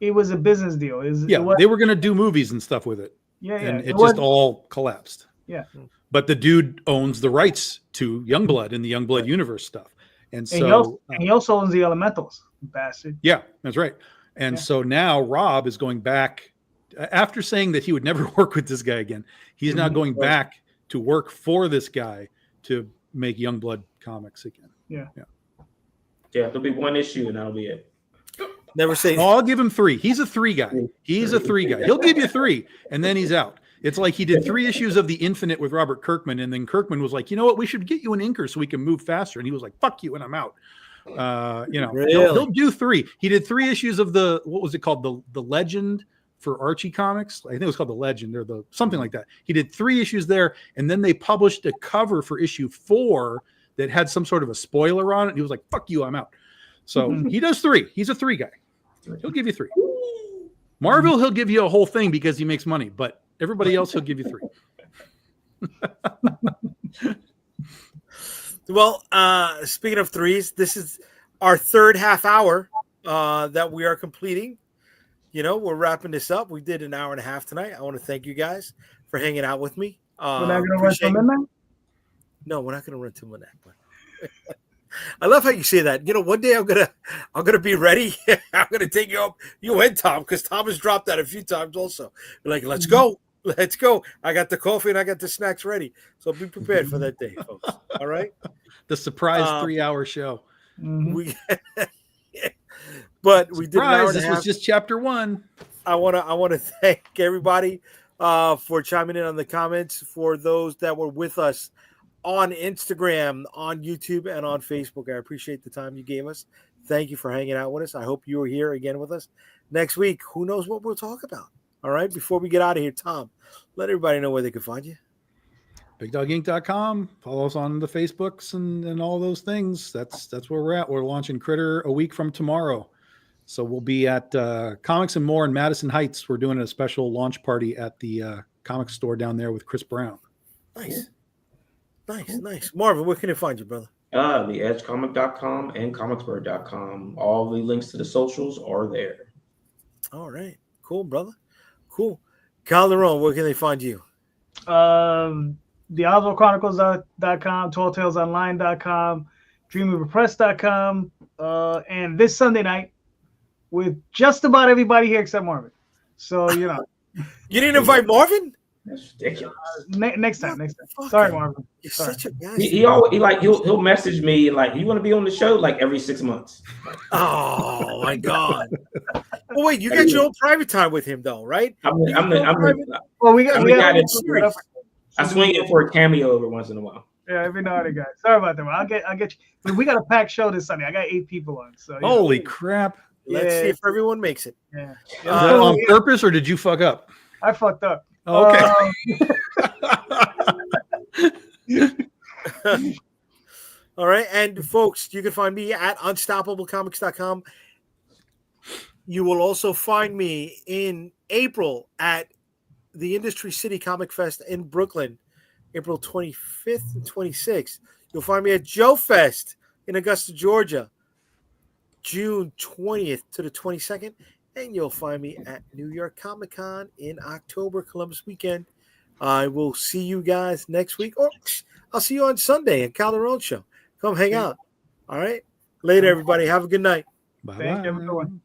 it was a business deal. They were going to do movies and stuff with it. Yeah, and it just all collapsed. Yeah. But the dude owns the rights to Youngblood and the Youngblood universe stuff. And so he also owns the Elementals, bastard. Yeah, that's right. And so now Rob is going back after saying that he would never work with this guy again. He's now going back to work for this guy to make Youngblood comics again. Yeah. There'll be one issue and that'll be it. Never say. Oh, I'll give him 3. He's a 3 guy. He's a 3 guy. He'll give you 3, and then he's out. It's like he did 3 issues of The Infinite with Robert Kirkman, and then Kirkman was like, you know what, we should get you an inker so we can move faster. And he was like, fuck you, and I'm out. Really? He'll do 3. He did 3 issues of what was it called? The Legend for Archie Comics. I think it was called The Legend or something like that. He did 3 issues there, and then they published a cover for issue 4 that had some sort of a spoiler on it. And he was like, fuck you, I'm out. So he does 3. He's a 3 guy. He'll give you 3. Marvel, he'll give you a whole thing because he makes money, but Everybody else, he'll give you 3. Well, speaking of 3s, this is our third half hour that we are completing. We're wrapping this up. We did an hour and a half tonight. I want to thank you guys for hanging out with me. We're not gonna run till midnight? No, we're not gonna run till midnight. I love how you say that. One day I'm gonna be ready. I'm gonna take you up, you and Tom, because Tom has dropped that a few times also. Be like, let's go. Let's go. I got the coffee and I got the snacks ready. So be prepared for that day, folks. All right. The surprise 3-hour show. But we did an hour and a This half. was just chapter 1. I wanna thank everybody for chiming in on the comments, for those that were with us on Instagram, on YouTube, and on Facebook. I appreciate the time you gave us. Thank you for hanging out with us. I hope you are here again with us next week. Who knows what we'll talk about? All right. Before we get out of here, Tom, let everybody know where they can find you. BigDogInc.com. Follow us on the Facebooks and all those things. That's where we're at. We're launching Critter a week from tomorrow. So we'll be at Comics and More in Madison Heights. We're doing a special launch party at the comic store down there with Chris Brown. Nice. Nice. Marvin, where can they find you, brother? TheEdgeComic.com and ComicsBird.com. All the links to the socials are there. All right. Cool, brother. Cool. Calderon, where can they find you? TheOswaldChronicles.com, TallTalesOnline.com, DreamOverPress.com, and this Sunday night with just about everybody here except Marvin. So, You didn't invite Marvin? That's ridiculous. Next time. Sorry, Marvin. You're Sorry. such a guy. He'll message me like, you want to be on the show like every 6 months. Oh my God. Well, wait, you got your own private time with him though, right? Well, we got I swing in for a cameo every once in a while. Yeah, every now and again. Sorry about that. I'll get you. We got a packed show this Sunday. I got 8 people on. So holy crap! Let's see if everyone makes it. Yeah. Is that on purpose or did you fuck up? I fucked up. Okay. All right. And folks, you can find me at unstoppablecomics.com. You will also find me in April at the Industry City Comic Fest in Brooklyn, April 25th and 26th. You'll find me at Joe Fest in Augusta, Georgia, June 20th to the 22nd. And you'll find me at New York Comic Con in October, Columbus weekend. I will see you guys next week, or I'll see you on Sunday at Calderon Show. Come hang out. All right. Later, everybody. Have a good night. Bye. Thank you, everyone.